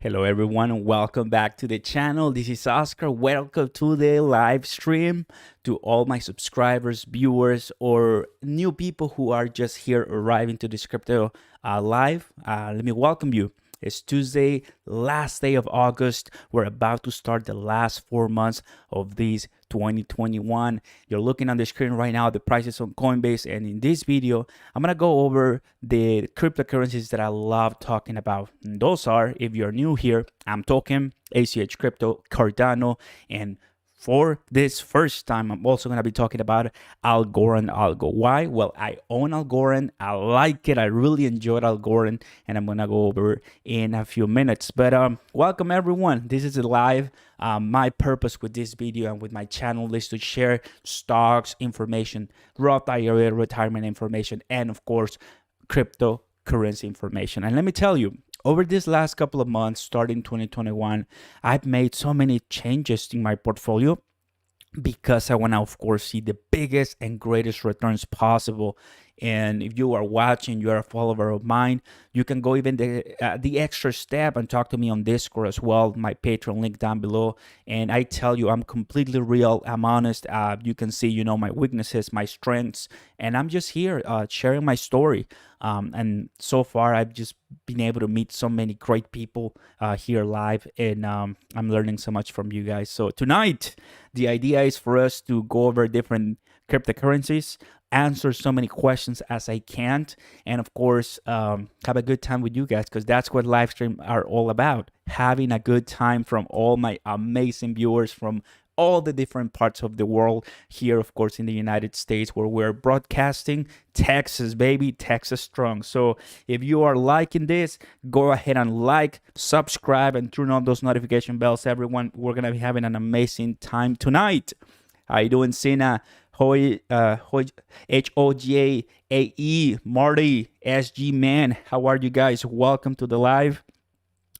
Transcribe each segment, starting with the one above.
Hello everyone and welcome back to the channel. This is Oscar. Welcome to the live stream. To all my subscribers, viewers, or new people who are just here arriving to this crypto live, let me welcome you. It's Tuesday, last day of August. We're about to start the last 4 months of this 2021. You're looking on the screen right now the prices on Coinbase, and in this video I'm gonna go over the cryptocurrencies that I love talking about. And those are, if you're new here, I'm talking ACH Crypto, Cardano, and for this first time, I'm also going to be talking about Algorand. Why? Well, I own Algorand. I like it. I really enjoyed Algorand, and I'm going to go over in a few minutes. But welcome, everyone. This is live. My purpose with this video and with my channel is to share stocks, information, Roth IRA, retirement information, and, of course, cryptocurrency information. And let me tell you, over this last couple of months, starting 2021, I've made so many changes in my portfolio because I want to, of course, see the biggest and greatest returns possible. And if you are watching, you are a follower of mine, you can go even the extra step and talk to me on Discord as well, my Patreon link down below. And I tell you, I'm completely real, I'm honest. You can see, my weaknesses, my strengths, and I'm just here sharing my story. And so far, I've just been able to meet so many great people here live, and I'm learning so much from you guys. So tonight, the idea is for us to go over different cryptocurrencies, answer so many questions as I can, and of course have a good time with you guys, because that's what live stream are all about, having a good time from all my amazing viewers from all the different parts of the world. Here, of course, in the United States, where we're broadcasting, Texas, baby, Texas strong. So if you are liking this, go ahead and like, subscribe, and turn on those notification bells. Everyone, we're gonna be having an amazing time tonight. How you doing, Sina? HOGAAE, Marty, SG Man, how are you guys? Welcome to the live.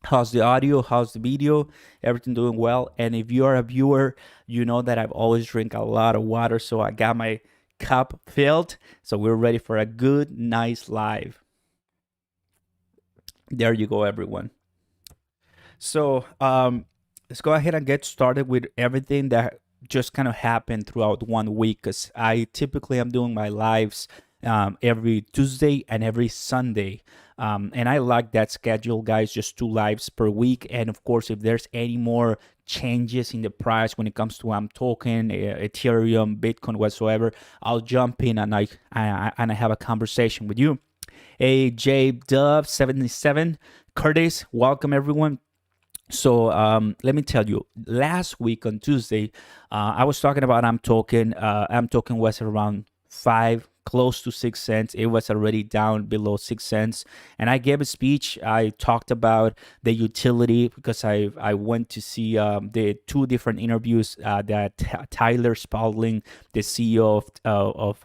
How's the audio? How's the video? Everything doing well? And if you are a viewer, you know that I've always drink a lot of water, so I got my cup filled. So we're ready for a good, nice live. There you go, everyone. So let's go ahead and get started with everything that just kind of happened throughout 1 week, because I typically am doing my lives every Tuesday and every Sunday, and I like that schedule, guys, just 2 lives per week. And of course, if there's any more changes in the price when it comes to token, Ethereum, Bitcoin, whatsoever, I'll jump in and I have a conversation with you. Hey, J Dove 77, Curtis, welcome everyone. So let me tell you, last week on Tuesday, I was talking about token was around 5, close to 6 cents. It was already down below 6 cents. And I gave a speech. I talked about the utility, because I went to see the 2 different interviews that Tyler Spalding, the CEO of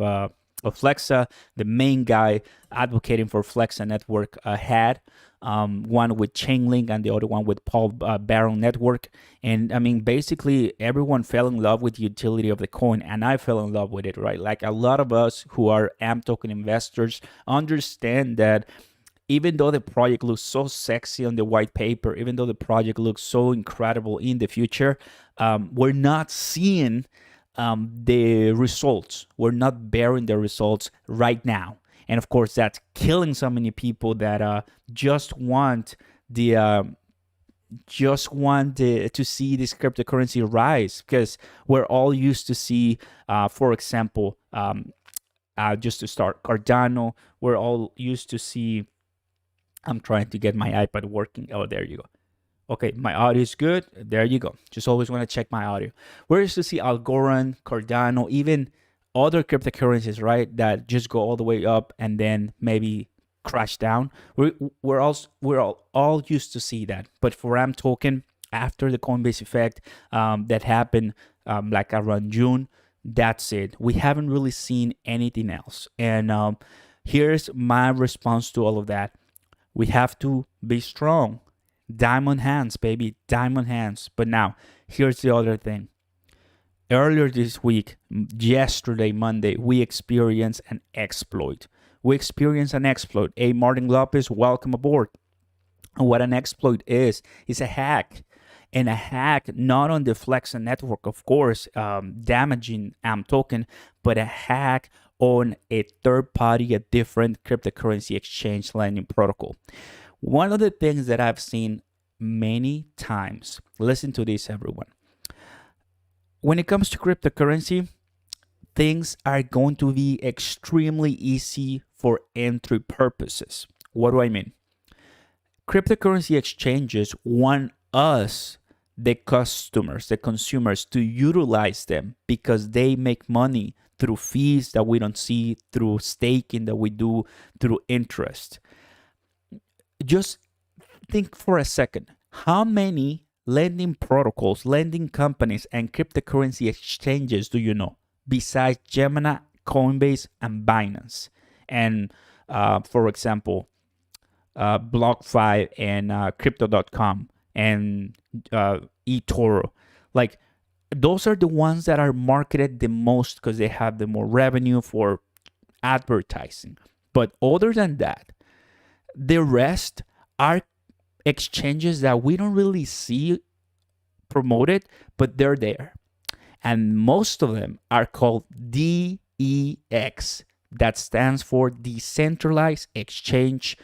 Flexa, the main guy advocating for Flexa network, had. One with Chainlink and the other one with Paul Barron Network. And I mean, basically everyone fell in love with the utility of the coin, and I fell in love with it, right? Like a lot of us who are token investors understand that even though the project looks so sexy on the white paper, even though the project looks so incredible in the future, we're not seeing the results. We're not bearing the results right now. And of course, that's killing so many people that just want to see this cryptocurrency rise, because we're all used to see, for example, just to start, Cardano. We're all used to see. I'm trying to get my iPad working. Oh, there you go. Okay, my audio is good. There you go. Just always want to check my audio. We're used to see Algorand, Cardano, even other cryptocurrencies, right, that just go all the way up and then maybe crash down. We're all used to see that. But for token, after the Coinbase effect that happened like around June, that's it. We haven't really seen anything else. And here's my response to all of that. We have to be strong. Diamond hands, baby, diamond hands. But now, here's the other thing. Earlier this week, yesterday, Monday, we experienced an exploit. Hey, Martin Lopez, welcome aboard. And what an exploit is a hack. And a hack not on the Flexa network, of course, damaging token, but a hack on a third party, a different cryptocurrency exchange lending protocol. One of the things that I've seen many times, listen to this, everyone. When it comes to cryptocurrency, things are going to be extremely easy for entry purposes. What do I mean? Cryptocurrency exchanges want us, the customers, the consumers, to utilize them because they make money through fees that we don't see, through staking that we do, through interest. Just think for a second. How many lending protocols, lending companies, and cryptocurrency exchanges do you know besides Gemini, Coinbase, and Binance? And for example, BlockFi and Crypto.com and eToro. Like, those are the ones that are marketed the most because they have the more revenue for advertising. But other than that, the rest are exchanges that we don't really see promoted, but they're there. And most of them are called DEX. That stands for Decentralized Exchange,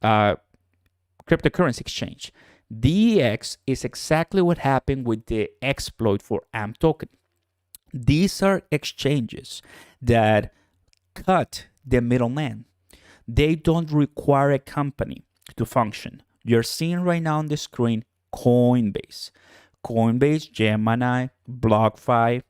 Cryptocurrency Exchange. DEX is exactly what happened with the exploit for AMP token. These are exchanges that cut the middleman. They don't require a company to function. You're seeing right now on the screen Coinbase, Gemini, BlockFi,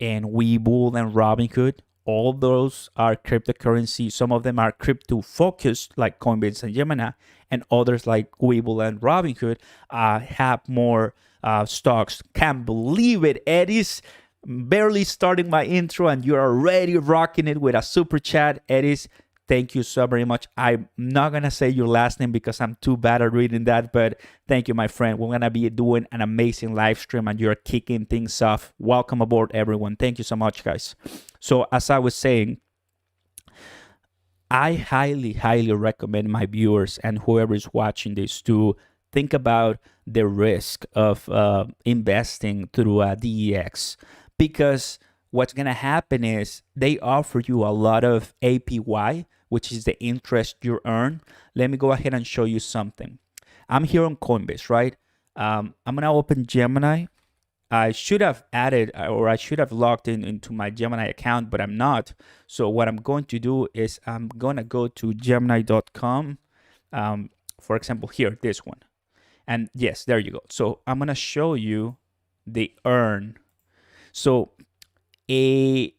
and Webull and Robinhood. All those are cryptocurrency. Some of them are crypto focused, like Coinbase and Gemini, and others like Webull and Robinhood have more stocks. Can't believe it, Eddie's barely starting my intro, and you're already rocking it with a super chat. Eddie's, thank you so very much. I'm not going to say your last name because I'm too bad at reading that, but thank you, my friend. We're going to be doing an amazing live stream and you're kicking things off. Welcome aboard, everyone. Thank you so much, guys. So as I was saying, I highly, highly recommend my viewers and whoever is watching this to think about the risk of investing through a DEX, because what's going to happen is they offer you a lot of APY, which is the interest you earn. Let me go ahead and show you something. I'm here on Coinbase, right? I'm going to open Gemini. I should have added, or I should have logged into my Gemini account, but I'm not. So what I'm going to do is I'm going to go to Gemini.com. For example, here, this one. And yes, there you go. So I'm going to show you the earn. So the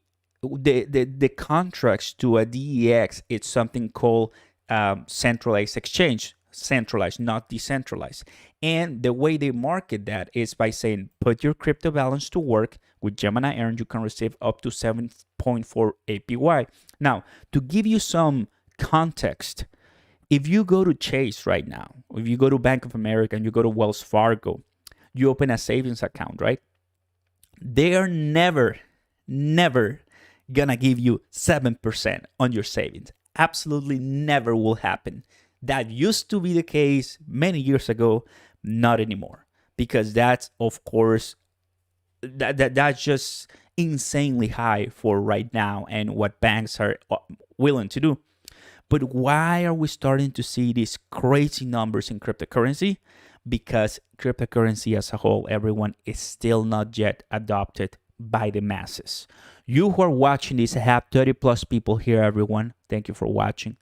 contracts to a DEX, it's something called centralized exchange. Centralized, not decentralized. And the way they market that is by saying, put your crypto balance to work. With Gemini Earn, you can receive up to 7.4 APY. Now, to give you some context, if you go to Chase right now, if you go to Bank of America and you go to Wells Fargo, you open a savings account, right? They are never gonna give you 7% on your savings. Absolutely never will happen. That used to be the case many years ago, not anymore, because that's, of course, that's just insanely high for right now and what banks are willing to do. But why are we starting to see these crazy numbers in cryptocurrency? Because cryptocurrency as a whole, everyone, is still not yet adopted by the masses. You who are watching this, I have 30 plus people here, everyone. Thank you for watching.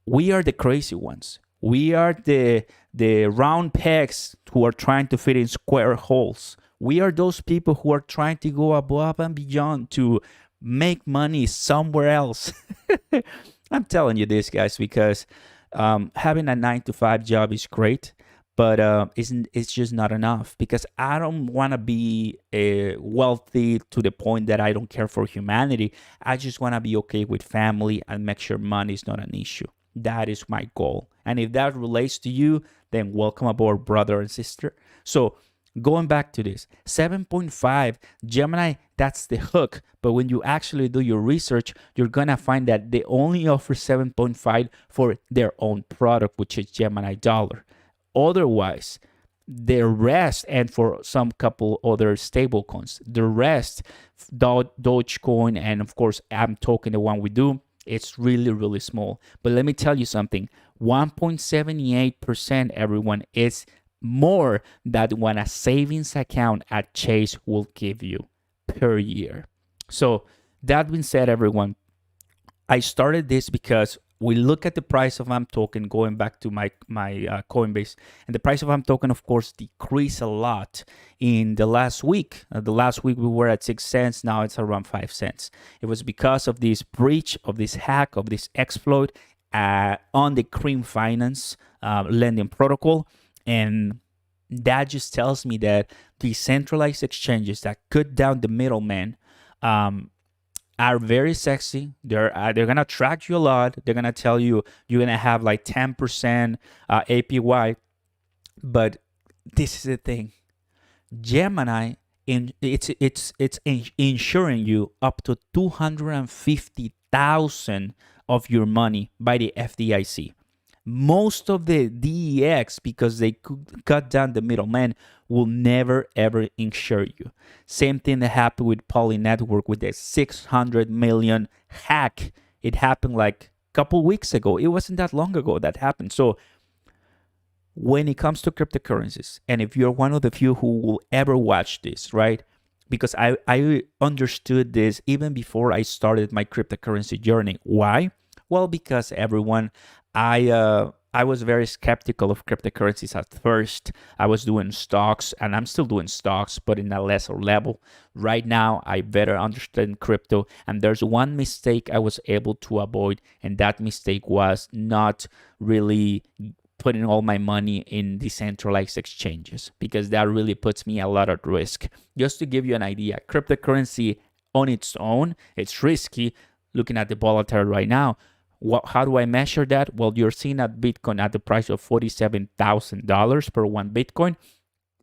We are the crazy ones. We are the round pegs who are trying to fit in square holes. We are those people who are trying to go above and beyond to make money somewhere else. I'm telling you this, guys, because having a 9-to-5 job is great, but it's just not enough, because I don't want to be wealthy to the point that I don't care for humanity. I just want to be okay with family and make sure money is not an issue. That is my goal. And if that relates to you, then welcome aboard, brother and sister. So Going back to this, 7.5, Gemini, that's the hook. But when you actually do your research, you're going to find that they only offer 7.5 for their own product, which is Gemini Dollar. Otherwise, the rest, and for some couple other stable coins, the rest, Dogecoin, and of course, AM token, the one we do, it's really, really small. But let me tell you something, 1.78%, everyone, is more than what a savings account at Chase will give you per year. So that being said, everyone, I started this because we look at the price of AMP token, going back to my Coinbase, and the price of AMP token, of course, decreased a lot in the last week. The last week we were at 6 cents. Now it's around 5 cents. It was because of this breach, of this hack, of this exploit on the Cream Finance lending protocol. And that just tells me that decentralized exchanges that cut down the middleman are very sexy. They're gonna track you a lot. They're gonna tell you you're gonna have like 10% APY. But this is the thing, Gemini, it's insuring you up to 250,000 of your money by the FDIC. Most of the DEX, because they cut down the middleman, will never ever insure you. Same thing that happened with Poly Network with the 600 million hack. It happened like a couple weeks ago. It wasn't that long ago that happened. So when it comes to cryptocurrencies, and if you're one of the few who will ever watch this, right? Because I understood this even before I started my cryptocurrency journey. Why? Well, because everyone, I was very skeptical of cryptocurrencies at first. I was doing stocks, and I'm still doing stocks, but in a lesser level. Right now, I better understand crypto, and there's one mistake I was able to avoid, and that mistake was not really putting all my money in decentralized exchanges, because that really puts me a lot at risk. Just to give you an idea, cryptocurrency on its own, it's risky. Looking at the volatility right now, how do I measure that? Well, you're seeing at Bitcoin at the price of $47,000 per one Bitcoin.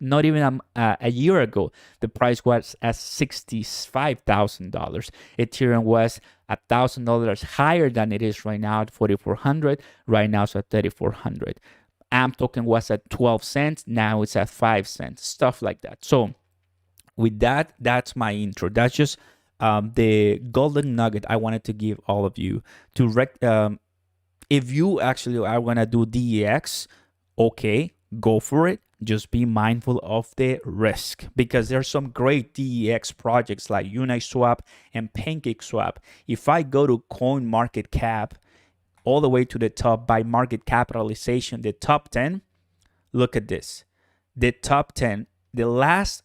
Not even a year ago, the price was at $65,000. Ethereum was $1,000 higher than it is right now at 4,400. Right now it's at 3,400. AMP token was at 12 cents. Now it's at 5 cents. Stuff like that. So with that, that's my intro. That's just the golden nugget I wanted to give all of you to if you actually are gonna do DEX, okay, go for it. Just be mindful of the risk, because there's some great DEX projects like Uniswap and PancakeSwap. If I go to CoinMarketCap all the way to the top by market capitalization, the top 10, look at this. The top 10, the last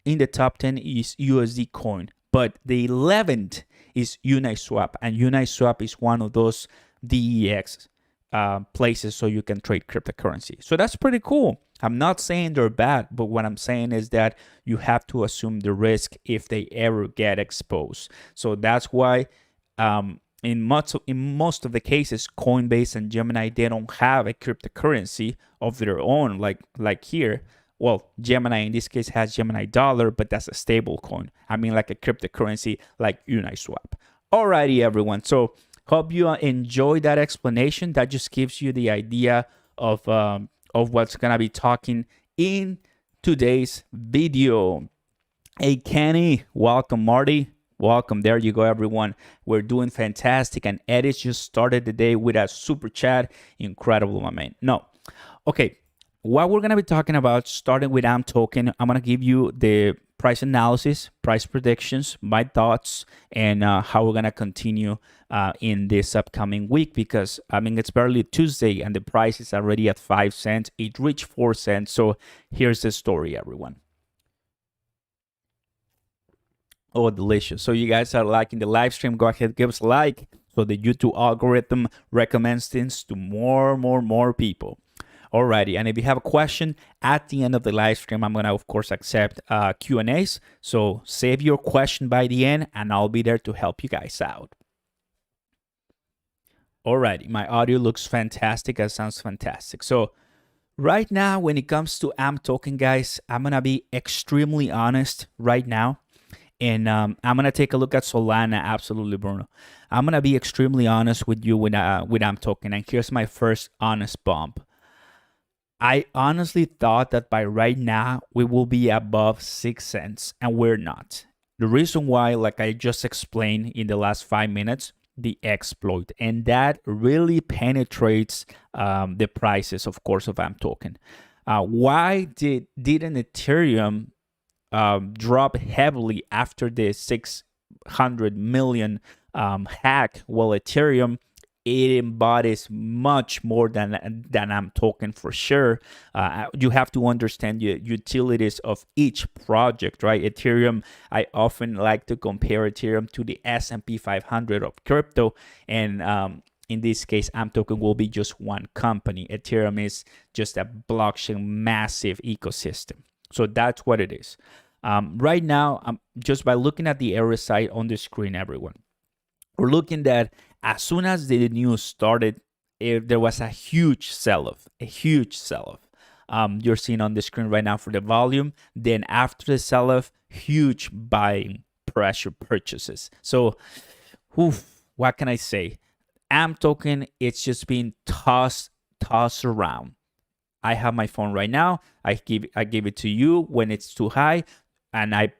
in the top 10 is USD Coin. But the 11th is Uniswap, and Uniswap is one of those DEX places so you can trade cryptocurrency. So that's pretty cool. I'm not saying they're bad, but what I'm saying is that you have to assume the risk if they ever get exposed. So that's why in most of the cases, Coinbase and Gemini, they don't have a cryptocurrency of their own, like here. Well, Gemini in this case has Gemini Dollar, but that's a stable coin. I mean, like a cryptocurrency like Uniswap. Alrighty, everyone. So hope you enjoy that explanation. That just gives you the idea of what's gonna be talking in today's video. Hey, Kenny, welcome, Marty. Welcome. There you go, everyone. We're doing fantastic, and Edith just started the day with a super chat. Incredible, my man. No, okay. What we're going to be talking about, starting with AMP token, I'm going to give you the price analysis, price predictions, my thoughts, and how we're going to continue in this upcoming week, because, I mean, it's barely Tuesday and the price is already at 5 cents. It reached 4 cents. So here's the story, everyone. Oh, delicious. So you guys are liking the live stream, go ahead, give us a like so the YouTube algorithm recommends things to more people. Alrighty, and if you have a question at the end of the live stream, I'm gonna of course accept Q&As. So save your question by the end, and I'll be there to help you guys out. Alrighty, my audio looks fantastic. That sounds fantastic. So Right now, when it comes to AMP token, guys, I'm gonna be extremely honest right now. And I'm gonna take a look at Solana. Absolutely, Bruno. I'm gonna be extremely honest with you with AMP token. And here's my first honest bump. I honestly thought that by right now we will be above 6 cents, and we're not. The reason why, like I just explained in the last 5 minutes, the exploit, and that really penetrates the prices, of course, of AMP token. Why didn't Ethereum drop heavily after the 600 million hack? Well, Ethereum, it embodies much more than I'm talking for sure. You have to understand the utilities of each project, right? Ethereum, I often like to compare Ethereum to the S&P 500 of crypto, and in this case, AMP token will be just one company. Ethereum is just a blockchain massive ecosystem. So that's what it is. Right now, just by looking at the area site on the screen, everyone, we're looking at as soon as the news started, there was a huge sell-off, You're seeing on the screen right now for the volume. Then after the sell-off, huge buying pressure purchases. So, what can I say? AMP token, it's just being tossed around. I have my phone right now. I give it to you when it's too high, and I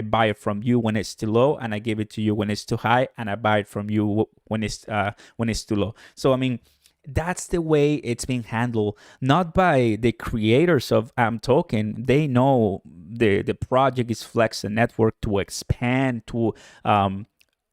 buy it from you when it's too low, and I give it to you when it's too high, and I buy it from you when it's too low. So I mean, that's the way it's being handled, not by the creators of AMP token. They know the project is Flexa network to expand, to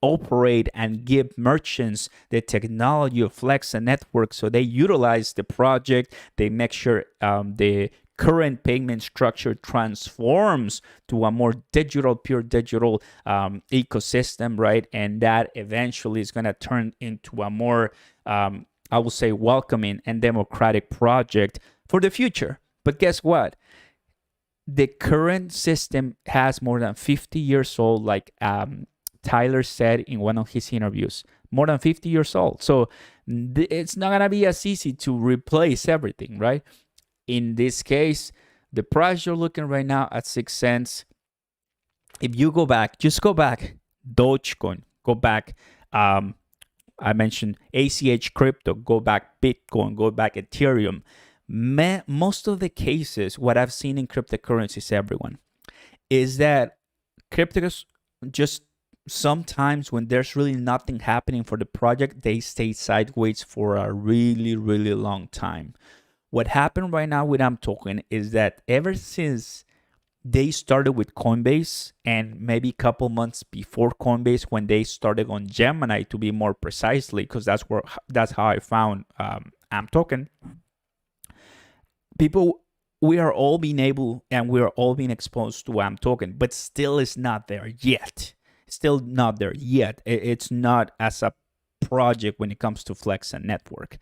operate and give merchants the technology of Flexa network, so they utilize the project. They make sure the current payment structure transforms to a more pure digital ecosystem, right? And that eventually is going to turn into a more, I would say, welcoming and democratic project for the future. But guess what? The current system has more than 50 years old, like Tyler said in one of his interviews, more than 50 years old. So it's not going to be as easy to replace everything, right? In this case, the price you're looking right now at 6 cents. If you go back, just go back, Dogecoin, go back. I mentioned ACH Crypto, go back Bitcoin, go back Ethereum. Most of the cases, what I've seen in cryptocurrencies, everyone, is that cryptos just sometimes when there's really nothing happening for the project, they stay sideways for a really, really long time. What happened right now with AMP token is that ever since they started with Coinbase, and maybe a couple months before Coinbase, when they started on Gemini, to be more precisely, because that's how I found AMP token. People, we are all being able, and we are all being exposed to AMP token, but still it's not there yet. Still not there yet. It's not as a project when it comes to Flexa network.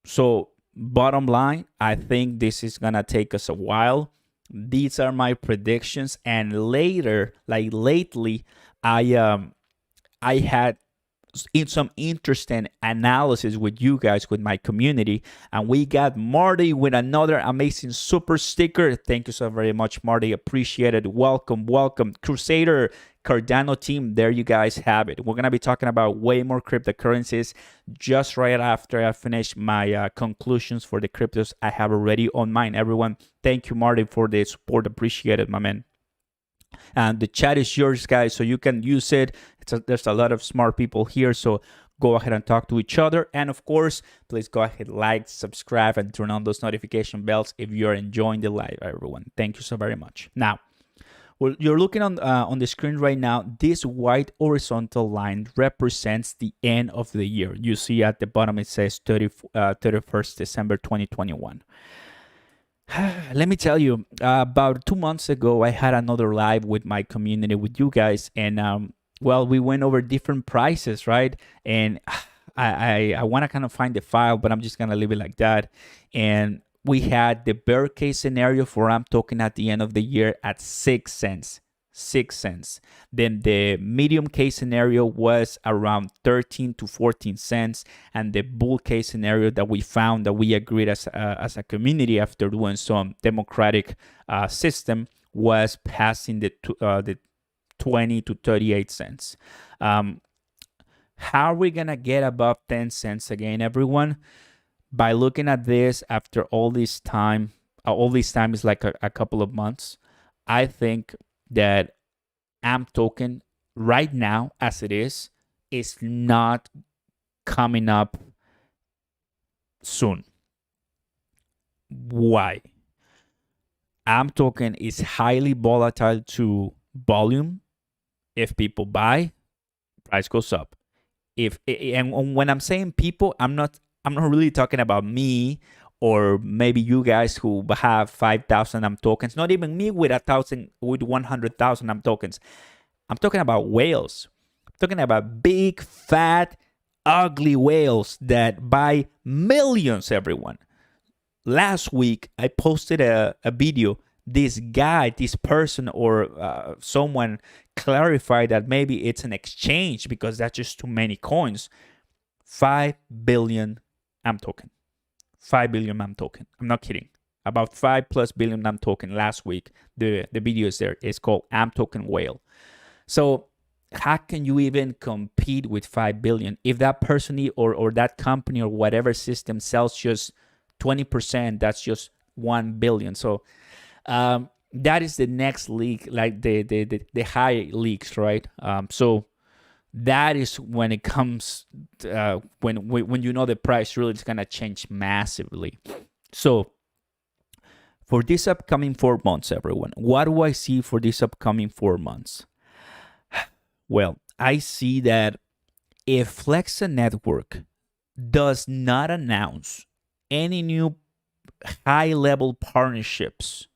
So bottom line, I think this is gonna take us a while. These are my predictions, and later, like lately, I had some interesting analysis with you guys, with my community, and we got Marty with another amazing super sticker. Thank you so very much, Marty. Appreciate it. Welcome, Crusader Cardano team. There you guys have it. We're gonna be talking about way more cryptocurrencies just right after I finish my conclusions for the cryptos I have already on mine. Everyone, thank you, Marty, for the support. Appreciate it, my man. And the chat is yours, guys, so you can use it. There's a lot of smart people here, so go ahead and talk to each other. And of course, please go ahead, like, subscribe, and turn on those notification bells if you're enjoying the live, everyone. Thank you so very much. Now, well, you're looking on the screen right now. This white horizontal line represents the end of the year. You see at the bottom it says 31st December 2021. Let me tell you, about 2 months ago, I had another live with my community, with you guys, and well, we went over different prices, right? And I want to kind of find the file, but I'm just gonna leave it like that. And we had the bear case scenario for AMP token at the end of the year at 6 cents. 6 cents. Then the medium case scenario was around 13 to 14 cents. And the bull case scenario that we found, that we agreed as a community after doing some democratic system, was passing the 20 to 38 cents. How are we going to get above 10 cents again, everyone? By looking at this after all this time is like a couple of months. I think that AMP token right now, as it is not coming up soon. Why? AMP token is highly volatile to volume. If people buy, price goes up. And when I'm saying people, I'm not really talking about me or maybe you guys who have 5,000 AMP tokens. Not even me with 100,000 AMP tokens. I'm talking about whales. I'm talking about big, fat, ugly whales that buy millions, everyone. Last week, I posted a video. This person or someone clarified that maybe it's an exchange because that's just too many coins. 5 billion AMP token. 5 billion AMP token. I'm not kidding. About 5+ billion AMP token last week. The video is there. It's called AMP token whale. So how can you even compete with 5 billion? If that person or that company or whatever system sells just 20%, that's just 1 billion. So that is the next league, like the high leagues, right? So that is when it comes when you know the price really is gonna change massively. So for this upcoming 4 months, everyone, what do I see for this upcoming 4 months? Well, I see that if Flexa Network does not announce any new high-level partnerships,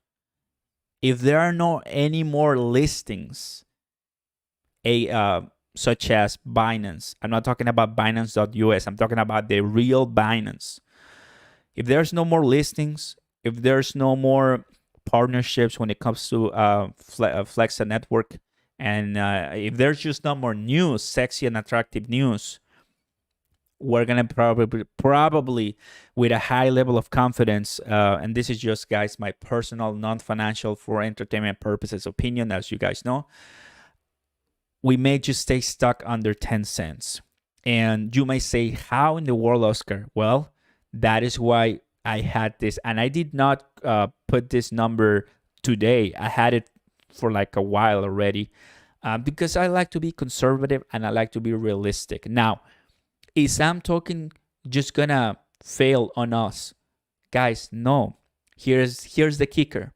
if there are no any more listings, such as Binance, I'm not talking about Binance.us, I'm talking about the real Binance. If there's no more listings, if there's no more partnerships when it comes to Flexa Network, and if there's just no more news, sexy and attractive news, we're gonna probably with a high level of confidence, and this is just, guys, my personal, non-financial, for entertainment purposes opinion, as you guys know, we may just stay stuck under 10 cents. And you may say, how in the world, Oscar? Well, that is why I had this, and I did not put this number today. I had it for like a while already, because I like to be conservative and I like to be realistic. Now, is AMP token just gonna fail on us? Guys, no. Here's the kicker.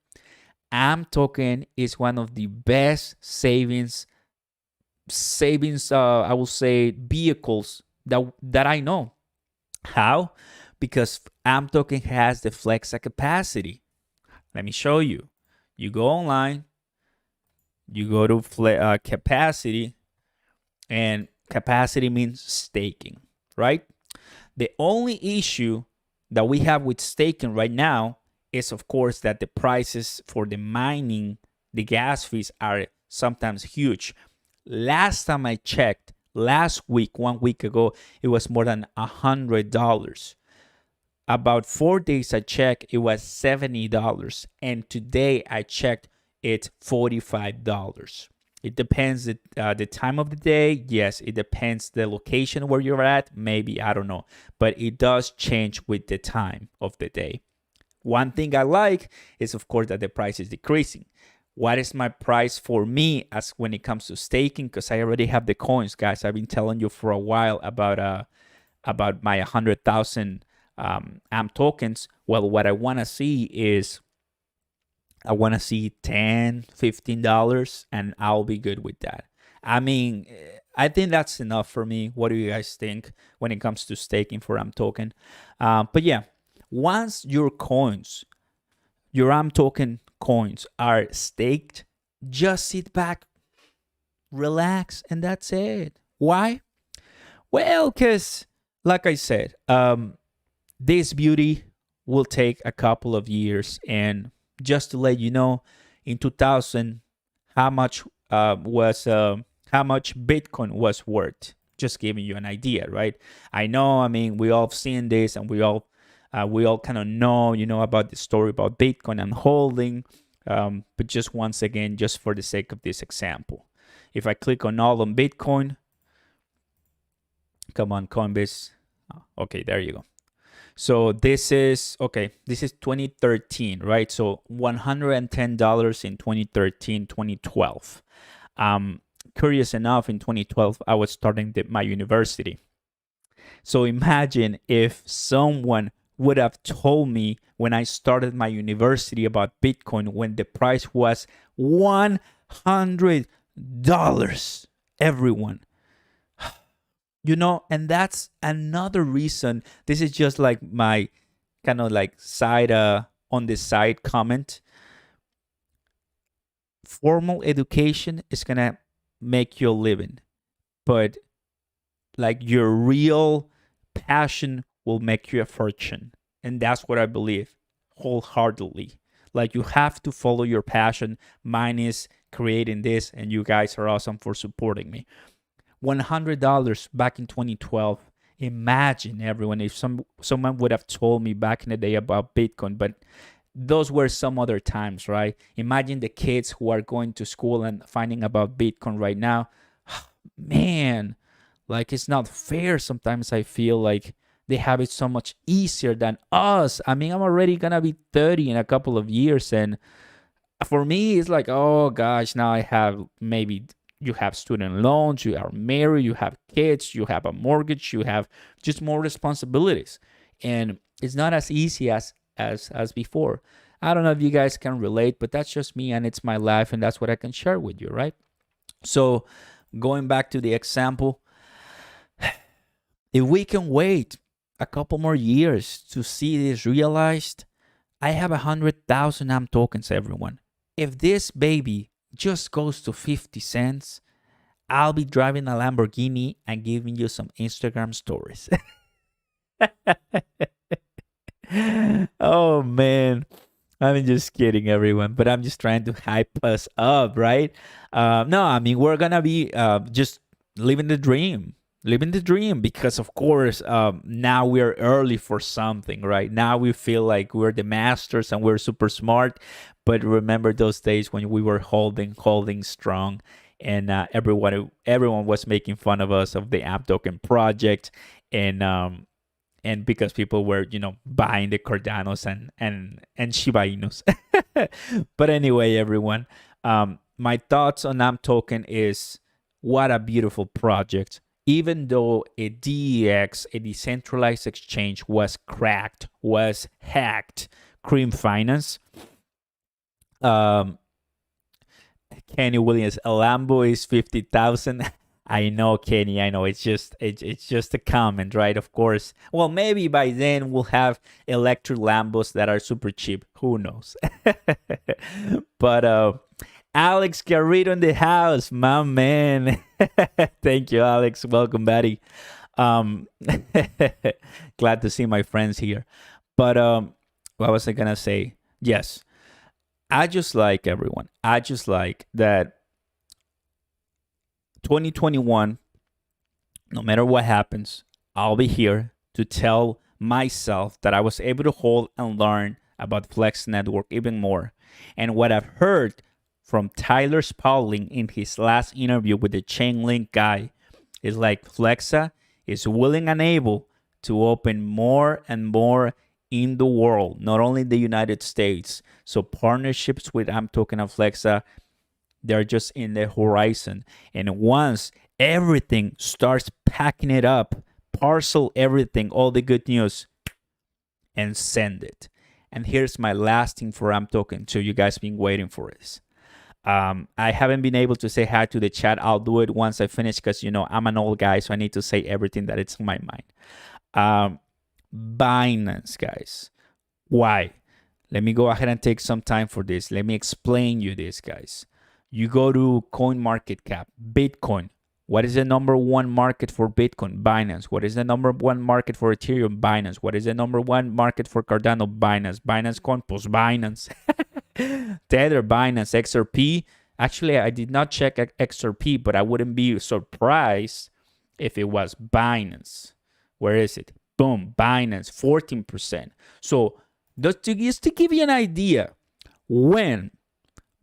AMP token is one of the best savings I will say vehicles that I know. How? Because AMP token has the Flexa capacity. Let me show you. You go online, you go to capacity, and capacity means staking, right? The only issue that we have with staking right now is, of course, that the prices for the mining, the gas fees, are sometimes huge. Last time I checked, last week, 1 week ago, it was more than $100. About 4 days I checked, it was $70. And today I checked, it's $45. It depends the time of the day. Yes, it depends the location where you're at. Maybe, I don't know. But it does change with the time of the day. One thing I like is, of course, that the price is decreasing. What is my price for me as when it comes to staking? Because I already have the coins, guys. I've been telling you for a while about my 100,000 AMP tokens. Well, what I want to see is I want to see $10, $15, and I'll be good with that. I mean, I think that's enough for me. What do you guys think when it comes to staking for AMP token? But yeah, once your coins, your AMP token coins are staked, just sit back, relax, and that's it. Why? Well, because like I said, this beauty will take a couple of years. And just to let you know, in 2000, how much was how much Bitcoin was worth. Just giving you an idea, right? I know. I mean, we all seen this, and we all kind of know, about the story about Bitcoin and holding. But just once again, just for the sake of this example, if I click on all on Bitcoin, come on, Coinbase. Okay, there you go. So this is 2013, right? So $110 in 2013, 2012. Curious enough, in 2012, I was starting my university. So imagine if someone would have told me when I started my university about Bitcoin when the price was $100, everyone. And that's another reason. This is just like my kind of like side on the side comment. Formal education is gonna make you a living, but like your real passion will make you a fortune. And that's what I believe wholeheartedly. Like, you have to follow your passion. Mine is creating this, and you guys are awesome for supporting me. $100 back in 2012. Imagine, everyone, if someone would have told me back in the day about Bitcoin, but those were some other times, right? Imagine the kids who are going to school and finding about Bitcoin right now. Man, like, it's not fair. Sometimes I feel like they have it so much easier than us. I mean, I'm already gonna be 30 in a couple of years, and for me, it's like, oh gosh, now I have maybe. You have student loans, you are married, you have kids, you have a mortgage, you have just more responsibilities. And it's not as easy as before. I don't know if you guys can relate, but that's just me, and it's my life, and that's what I can share with you, right? So going back to the example, if we can wait a couple more years to see this realized, I have 100,000 AMP tokens, everyone. If this baby just goes to 50 cents, I'll be driving a Lamborghini and giving you some Instagram stories. Oh man, I'm just kidding, everyone, but I'm just trying to hype us up, right? No, I mean, we're gonna be just living the dream, because of course, now we're early for something, right? Now we feel like we're the masters and we're super smart. But remember those days when we were holding strong, and everyone was making fun of us, of the AMP token project, and because people were buying the Cordanos and Shiba Inus. But anyway, everyone, my thoughts on AMP token is, what a beautiful project. Even though a DEX, a decentralized exchange, was cracked, was hacked, Cream Finance. Kenny Williams, a Lambo is 50,000. I know, Kenny. I know. It's just a comment, right? Of course. Well, maybe by then we'll have electric Lambos that are super cheap. Who knows? But Alex Garrido in the house, my man. Thank you, Alex. Welcome, buddy. Glad to see my friends here. But what was I gonna say? Yes. I just like that 2021, no matter what happens, I'll be here to tell myself that I was able to hold and learn about Flex Network even more. And what I've heard from Tyler Spalding in his last interview with the Chainlink guy is like Flexa is willing and able to open more and more in the world, not only the United States. So partnerships with AMP token and Flexa, they're just in the horizon. And once everything starts packing it up, parcel everything, all the good news, and send it. And here's my last thing for AMP token. So you guys been waiting for this. I haven't been able to say hi to the chat. I'll do it once I finish, because I'm an old guy, so I need to say everything that it's in my mind. Binance, guys. Why? Let me go ahead and take some time for this. Let me explain you this, guys. You go to CoinMarketCap, Bitcoin. What is the number one market for Bitcoin? Binance. What is the number one market for Ethereum? Binance. What is the number one market for Cardano? Binance. Binance Coin, pues Binance. Tether, Binance. XRP, Actually, I did not check XRP, but I wouldn't be surprised if it was Binance. Where is it? Boom, Binance, 14%. So just to give you an idea, when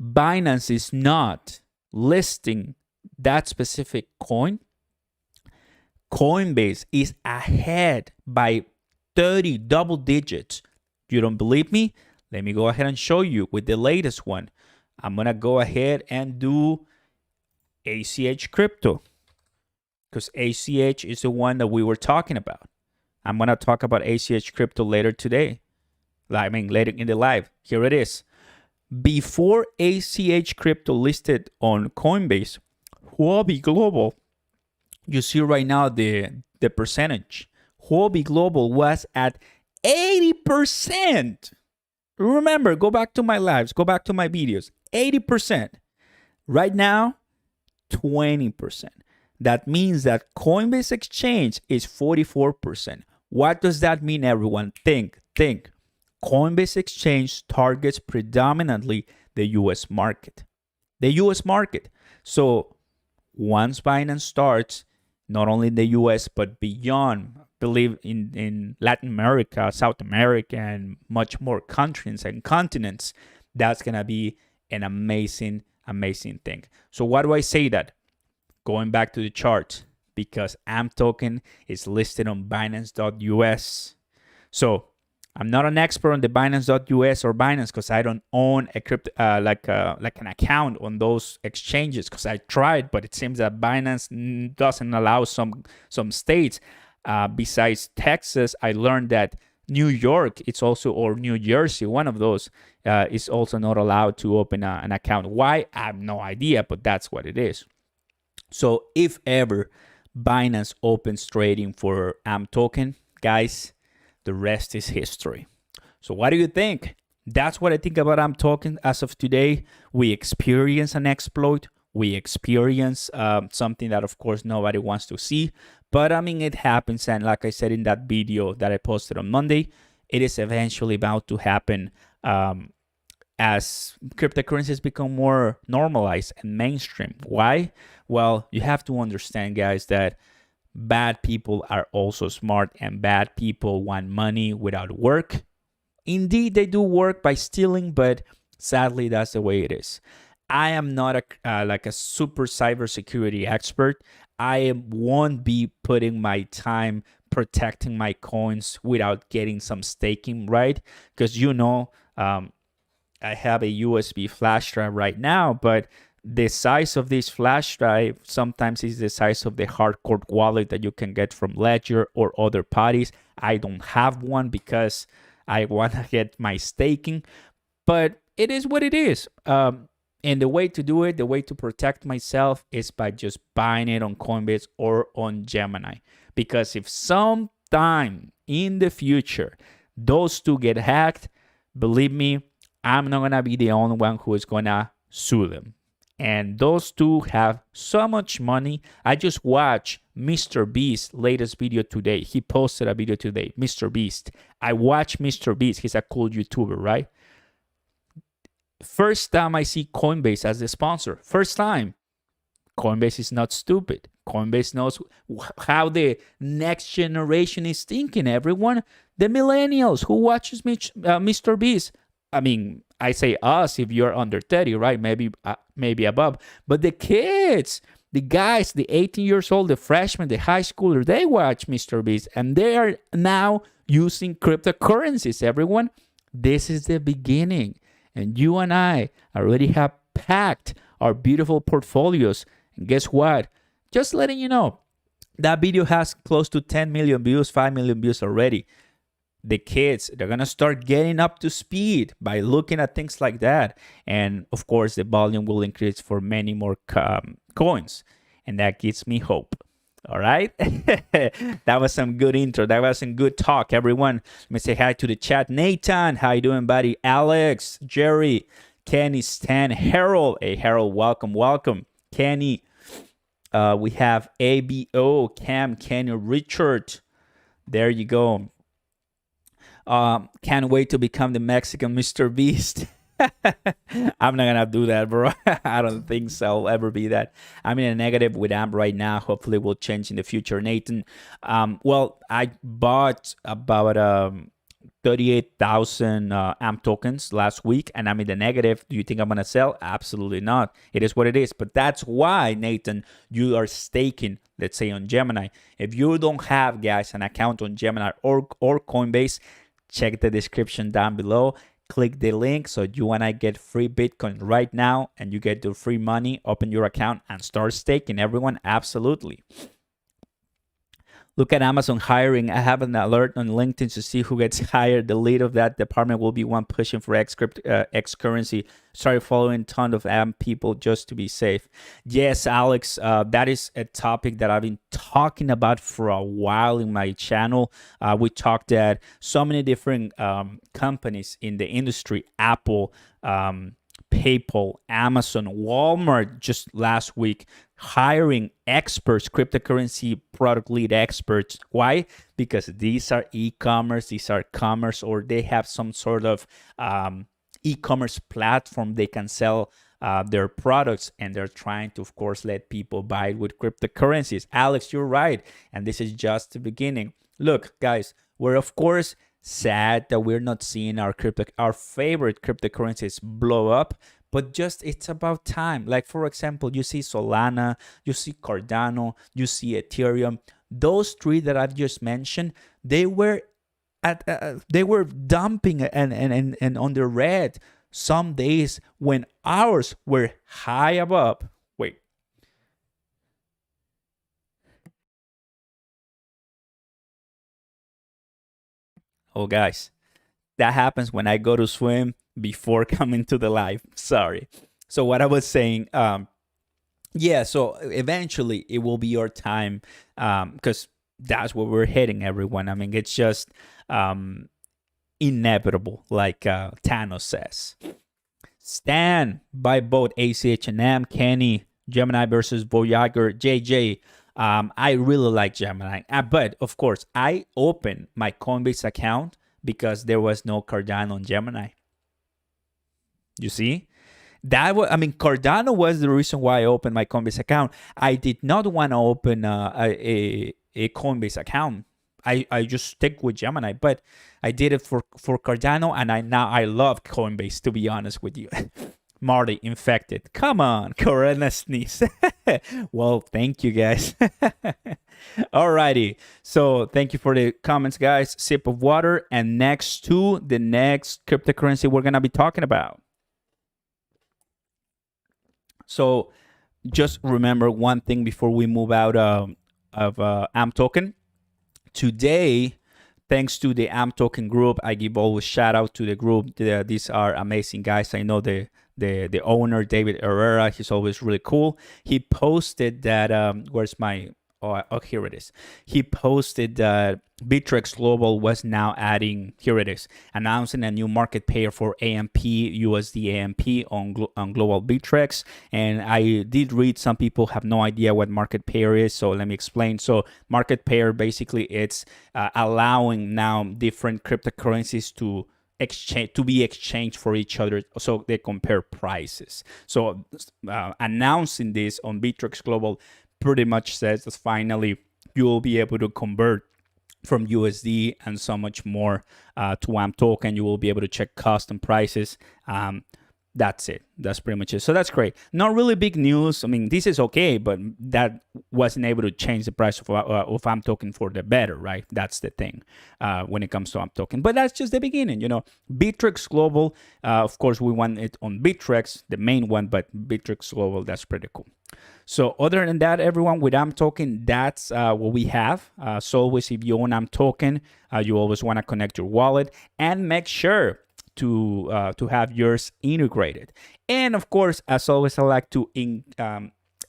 Binance is not listing that specific coin, Coinbase is ahead by 30 double digits. You don't believe me? Let me go ahead and show you with the latest one. I'm going to go ahead and do ACH Crypto, because ACH is the one that we were talking about. I'm going to talk about ACH Crypto later today. I mean, later in the live. Here it is. Before ACH Crypto listed on Coinbase, Huobi Global, you see right now the percentage. Huobi Global was at 80%. Remember, go back to my lives, go back to my videos. 80%. Right now, 20%. That means that Coinbase Exchange is 44%. What does that mean, everyone? Think. Coinbase Exchange targets predominantly the US market. The US market. So once Binance starts, not only in the US, but beyond, believe in Latin America, South America, and much more countries and continents, that's going to be an amazing thing. So why do I say that? Going back to the chart, because AMP token is listed on Binance.us. So I'm not an expert on the Binance.us or Binance, because I don't own a crypto like an account on those exchanges, because I tried, but it seems that Binance doesn't allow some states. Besides Texas, I learned that New York, it's also, or New Jersey, one of those, is also not allowed to open an account. Why? I have no idea, but that's what it is. So if ever Binance opens trading for AMP token, guys, the rest is history. So what do you think? That's what I think about AMP token as of today. We experience an exploit. We experience something that, of course, nobody wants to see. But I mean, it happens. And like I said in that video that I posted on Monday, it is eventually about to happen as cryptocurrencies become more normalized and mainstream. Why? Well, you have to understand, guys, that bad people are also smart, and bad people want money without work. Indeed, they do work by stealing, but sadly, that's the way it is. I am not like a super cybersecurity expert. I won't be putting my time protecting my coins without getting some staking, right? Because I have a USB flash drive right now, but the size of this flash drive sometimes is the size of the hardcore wallet that you can get from Ledger or other parties. I don't have one because I want to get my staking, but it is what it is. And the way to do it, the way to protect myself, is by just buying it on Coinbase or on Gemini. Because if sometime in the future those two get hacked, believe me, I'm not going to be the only one who is going to sue them. And those two have so much money. I just watched Mr. Beast's latest video today. He posted a video today, Mr. Beast. I watched Mr. Beast. He's a cool YouTuber, right? First time I see Coinbase as the sponsor. First time. Coinbase is not stupid. Coinbase knows how the next generation is thinking, everyone. The millennials who watches Mr. Beast. I mean, I say us if you're under 30, right? Maybe above. But the kids, the guys, the 18 years old, the freshmen, the high schooler, they watch Mr. Beast. And they are now using cryptocurrencies, everyone. This is the beginning. And you and I already have packed our beautiful portfolios. And guess what? Just letting you know, that video has close to 10 million views, 5 million views already. The kids, they're going to start getting up to speed by looking at things like that. And of course, the volume will increase for many more coins. And that gives me hope. All right. That was some good intro. That was some good talk, everyone. Let me say hi to the chat. Nathan, how you doing, buddy? Alex, Jerry, Kenny, Stan, Harold. Hey, Harold, welcome. Kenny. We have ABO, Cam, Kenny, Richard. There you go. Can't wait to become the Mexican Mr. Beast. I'm not gonna do that, bro. I don't think so. I'll ever be that. I'm in a negative with AMP right now. Hopefully, will change in the future, Nathan. Well, I bought about 38,000 AMP tokens last week, and I'm in the negative. Do you think I'm going to sell? Absolutely not. It is what it is. But that's why, Nathan, you are staking, let's say, on Gemini. If you don't have, guys, an account on Gemini or Coinbase, check the description down below. Click the link so you and I get free Bitcoin right now, and you get the free money. Open your account and start staking, everyone. Absolutely. Look at Amazon hiring. I have an alert on LinkedIn to see who gets hired. The lead of that department will be one pushing for X currency. Started following a ton of AMP people just to be safe. Yes, Alex, that is a topic that I've been talking about for a while in my channel. We talked at so many different companies in the industry, Apple, PayPal, Amazon, Walmart just last week hiring experts, cryptocurrency product lead experts. Why? Because these are e-commerce, these are commerce, or they have some sort of e-commerce platform they can sell their products, and they're trying to, of course, let people buy it with cryptocurrencies. Alex, you're right, and this is just the beginning. Look, guys, we're of course sad that we're not seeing our favorite cryptocurrencies blow up, but just it's about time. Like, for example, you see Solana, you see Cardano, you see Ethereum. Those three that I've just mentioned, they were dumping and on the red some days when ours were high above. Wait. Oh, guys, that happens when I go to swim before coming to the live. Sorry. So what I was saying, yeah, so eventually it will be your time, because that's where we're heading, everyone. I mean, it's just inevitable, like Thanos says. Stan, buy both ACH and M, Kenny, Gemini versus Voyager, JJ. I really like Gemini, but of course, I opened my Coinbase account because there was no Cardano on Gemini. You see? That was, I mean, Cardano was the reason why I opened my Coinbase account. I did not want to open a Coinbase account. I just stick with Gemini, but I did it for Cardano, and I love Coinbase, to be honest with you. Marty infected. Come on, Corona sneeze. Well, thank you guys. Alrighty. So thank you for the comments, guys. Sip of water. And next to the next cryptocurrency we're gonna be talking about. So just remember one thing before we move out of AMP token. Today, thanks to the AMP token group, I give always shout out to the group. These are amazing guys. I know the owner, David Herrera. He's always really cool. He posted that where's my here it is. He posted that Bittrex Global was now adding, here it is, announcing a new market pair for AMP, USD AMP on Global Bittrex. And I did read some people have no idea what market pair is, so let me explain. So market pair, basically it's allowing now different cryptocurrencies to be exchanged for each other, so they compare prices. So announcing this on Bittrex Global pretty much says that finally you will be able to convert from USD and so much more to AMP token. You will be able to check custom prices. That's it. That's pretty much it. So that's great. Not really big news. I mean, this is okay, but that wasn't able to change the price of AMP token for the better, right? That's the thing when it comes to AMP token. But that's just the beginning, you know. Bittrex Global, of course, we want it on Bittrex, the main one, but Bittrex Global, that's pretty cool. So other than that, everyone, with AMP token, that's what we have. So always, if you own AMP token, you always want to connect your wallet and make sure to have yours integrated. And of course, as always, I like to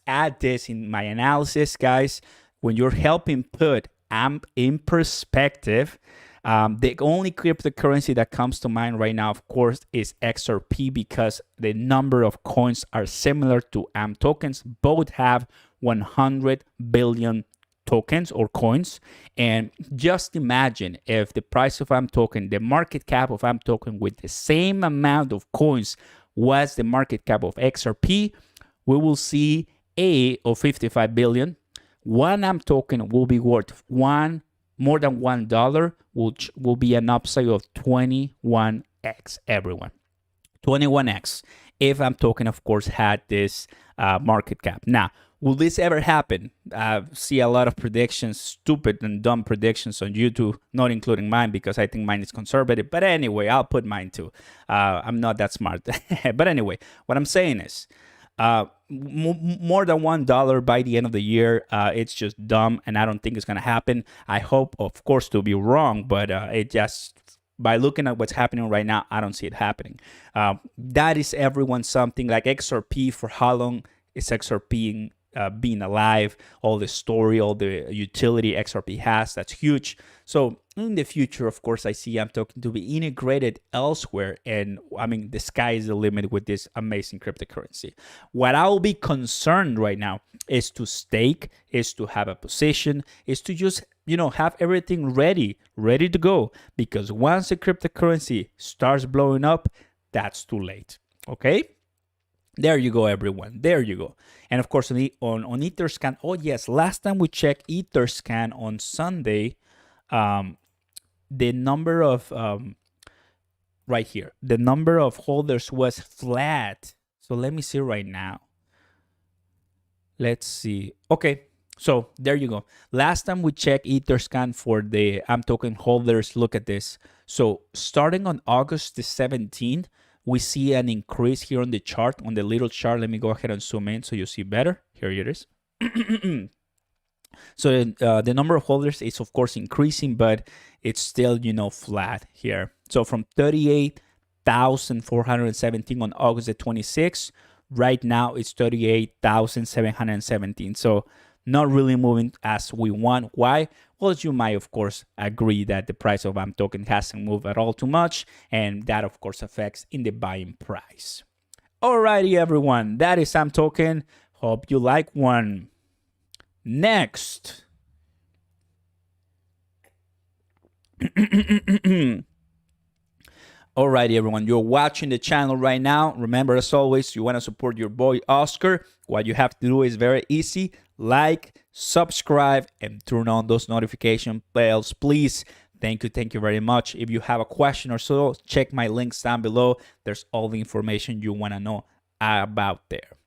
add this in my analysis, guys. When you're helping put AMP in perspective, the only cryptocurrency that comes to mind right now, of course, is XRP, because the number of coins are similar to AMP tokens. Both have 100 billion tokens or coins. And just imagine if the price of AMP token, the market cap of AMP token with the same amount of coins was the market cap of XRP, we will see A of 55 billion. One AMP token will be worth more than $1, which will be an upside of 21x, everyone. 21x. If AMP token, of course, had this market cap. Now, will this ever happen? See a lot of predictions, stupid and dumb predictions on YouTube, not including mine because I think mine is conservative. But anyway, I'll put mine too. I'm not that smart. But anyway, what I'm saying is more than $1 by the end of the year. It's just dumb, and I don't think it's going to happen. I hope, of course, to be wrong, but it just... by looking at what's happening right now, I don't see it happening. That is everyone something like XRP. For how long is XRP being alive? All the story, all the utility XRP has, that's huge. So in the future, of course, I see AMP token to be integrated elsewhere. And I mean, the sky is the limit with this amazing cryptocurrency. What I will be concerned right now is to stake, is to have a position, is to just, have everything ready to go. Because once the cryptocurrency starts blowing up, that's too late. Okay? There you go, everyone. There you go. And of course, on Etherscan, oh yes, last time we checked Etherscan on Sunday, the number of, right here, the number of holders was flat. So let me see right now. Let's see. Okay. So there you go. Last time we checked Etherscan for the AMP token holders, look at this. So starting on August the 17th, we see an increase here on the chart, on the little chart. Let me go ahead and zoom in so you see better. Here it is. So the number of holders is, of course, increasing, but it's still, flat here. So from 38,417 on August the 26th, right now it's 38,717. So not really moving as we want. Why? Well, as you might, of course, agree that the price of AMP token hasn't moved at all too much, and that, of course, affects in the buying price. Alrighty, everyone, that is AMP token. Hope you like one. Next. Alrighty, everyone, you're watching the channel right now. Remember, as always, you want to support your boy Oscar. What you have to do is very easy. Like, subscribe, and turn on those notification bells, please. Thank you very much. If you have a question or so, check my links down below. There's all the information you want to know about there.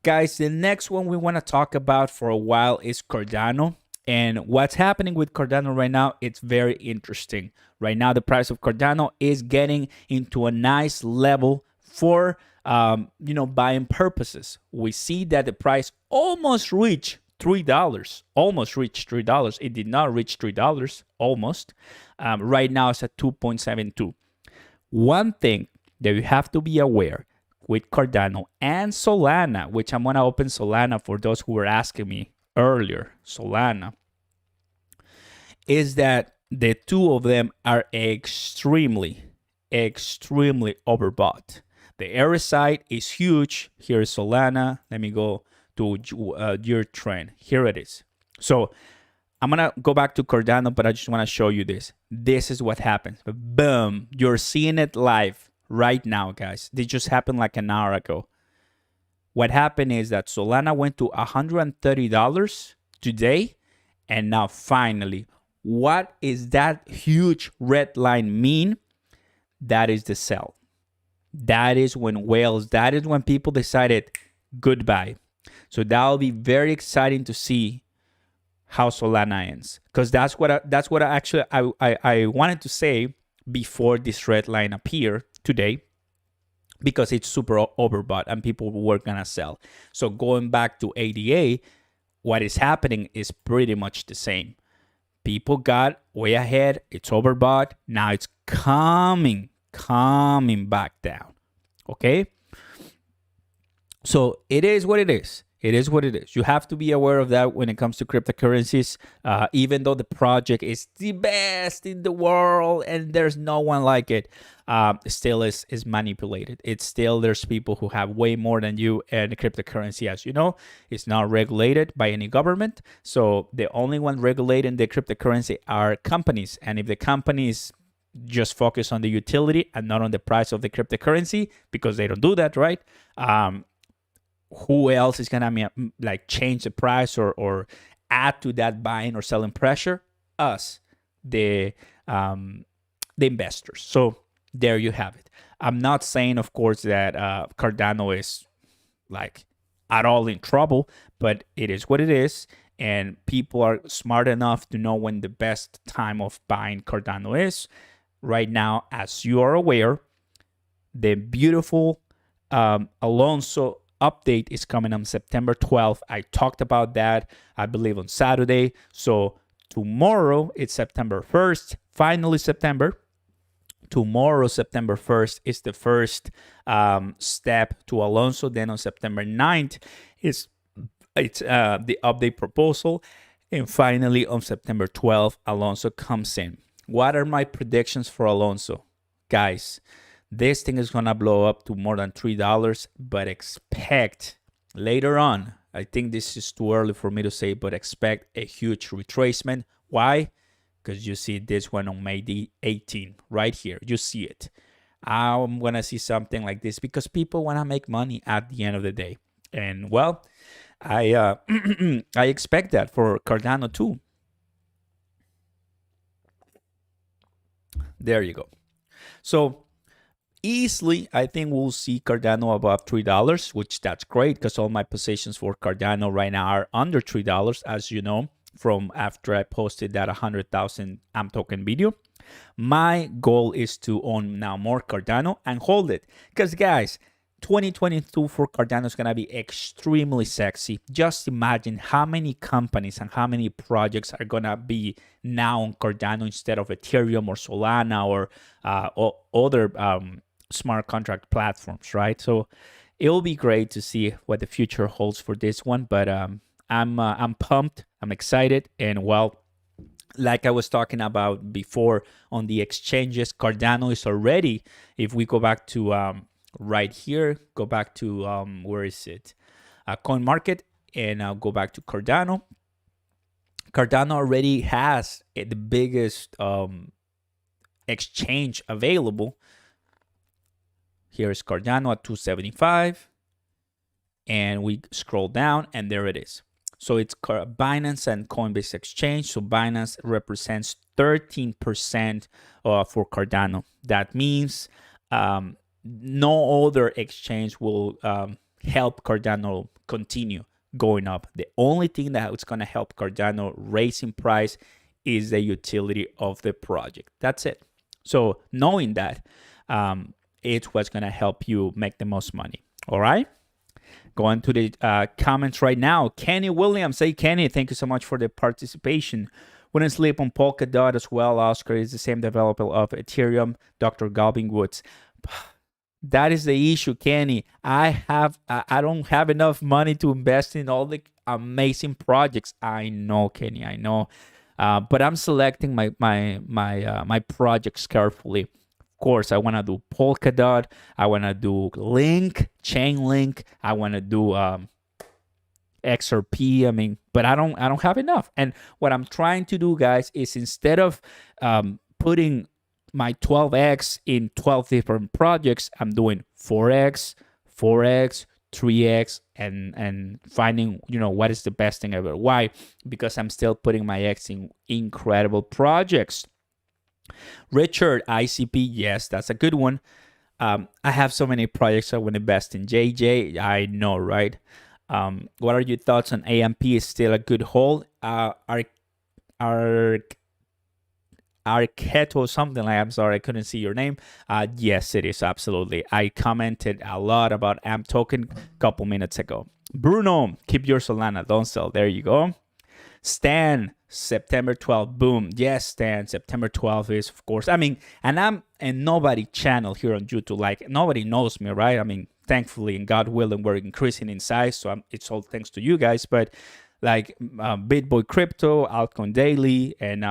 Guys, the next one we want to talk about for a while is Cardano. And what's happening with Cardano right now, it's very interesting. Right now, the price of Cardano is getting into a nice level for buying purposes. We see that the price almost reached $3. Almost reached $3. It did not reach $3, almost. Right now it's at 2.72. One thing that you have to be aware with Cardano and Solana, which I'm gonna open Solana for those who were asking me earlier, Solana, is that the two of them are extremely overbought. The RSI is huge. Here is Solana. Let me go to your trend. Here it is. So I'm going to go back to Cardano, but I just want to show you this. This is what happens. Boom. You're seeing it live right now, guys. This just happened like an hour ago. What happened is that Solana went to $130 today. And now finally, what is that huge red line mean? That is the sell. That is when whales, that is when people decided goodbye. So that'll be very exciting to see how Solana ends, because that's what I wanted to say before this red line appeared today, because it's super overbought and people were gonna sell. So going back to ADA, what is happening is pretty much the same. People got way ahead. It's overbought. Now it's coming back down. Okay. So it is what it is. It is what it is. You have to be aware of that when it comes to cryptocurrencies. Even though the project is the best in the world and there's no one like it, still is manipulated. It's still, there's people who have way more than you, and the cryptocurrency, as you know, is not regulated by any government. So the only one regulating the cryptocurrency are companies. And if the companies just focus on the utility and not on the price of the cryptocurrency, because they don't do that, right? Who else is gonna like change the price or add to that buying or selling pressure? Us, the investors. So there you have it. I'm not saying, of course, that Cardano is like at all in trouble, but it is what it is, and people are smart enough to know when the best time of buying Cardano is. Right now, as you are aware, the beautiful Alonso update is coming on September 12th. I talked about that, I believe, on Saturday. So tomorrow, it's September 1st, finally September. Tomorrow, September 1st, is the first step to Alonso. Then on September 9th, it's the update proposal. And finally, on September 12th, Alonso comes in. What are my predictions for Alonso? Guys, this thing is going to blow up to more than $3, but expect later on, I think this is too early for me to say, but expect a huge retracement. Why? Because you see this one on May the 18th, right here. You see it. I'm going to see something like this because people want to make money at the end of the day. And well, I I expect that for Cardano too. There you go. So easily, I think we'll see Cardano above $3, which that's great because all my positions for Cardano right now are under $3, as you know, from after I posted that 100,000 AMP token video. My goal is to own now more Cardano and hold it because, guys, 2022 for Cardano is going to be extremely sexy. Just imagine how many companies and how many projects are going to be now on Cardano instead of Ethereum or Solana or other smart contract platforms, right? So it will be great to see what the future holds for this one. But I'm pumped. I'm excited. And well, like I was talking about before on the exchanges, Cardano is already, if we go back to right here, go back to where is it, coin market, and I'll go back to Cardano. Cardano already has the biggest exchange available. Here's Cardano at 275, and we scroll down and there it is. So it's Binance and Coinbase exchange. So Binance represents 13% for Cardano. That means no other exchange will help Cardano continue going up. The only thing that is going to help Cardano raise in price is the utility of the project. That's it. So knowing that, it's what's going to help you make the most money. All right. Going to the comments right now. Kenny Williams. Hey, Kenny, thank you so much for the participation. Wouldn't sleep on Polkadot as well. Oscar is the same developer of Ethereum. Dr. Galvin Woods. That is the issue, Kenny. I don't have enough money to invest in all the amazing projects. I know, Kenny. I know, but I'm selecting my projects carefully. Of course, I want to do Polkadot. I want to do Chainlink. I want to do XRP. I mean, but I don't have enough. And what I'm trying to do, guys, is instead of putting my 12x in 12 different projects, I'm doing 4x, 3x, and finding, what is the best thing ever. Why? Because I'm still putting my x in incredible projects. Richard, ICP, yes, that's a good one. I have so many projects I want to invest in. JJ, I know, right? What are your thoughts on AMP? Is still a good hold? Arketo something like, I'm sorry, I couldn't see your name. Yes, it is, absolutely. I commented a lot about AMP token a couple minutes ago. Bruno, keep your Solana, don't sell. There you go. Stan, September 12th, boom. Yes, Stan, September 12th is, of course. I mean, and I'm a nobody channel here on YouTube. Like, nobody knows me, right? I mean, thankfully and God willing, we're increasing in size. So it's all thanks to you guys. But like BitBoy Crypto, Altcoin Daily, and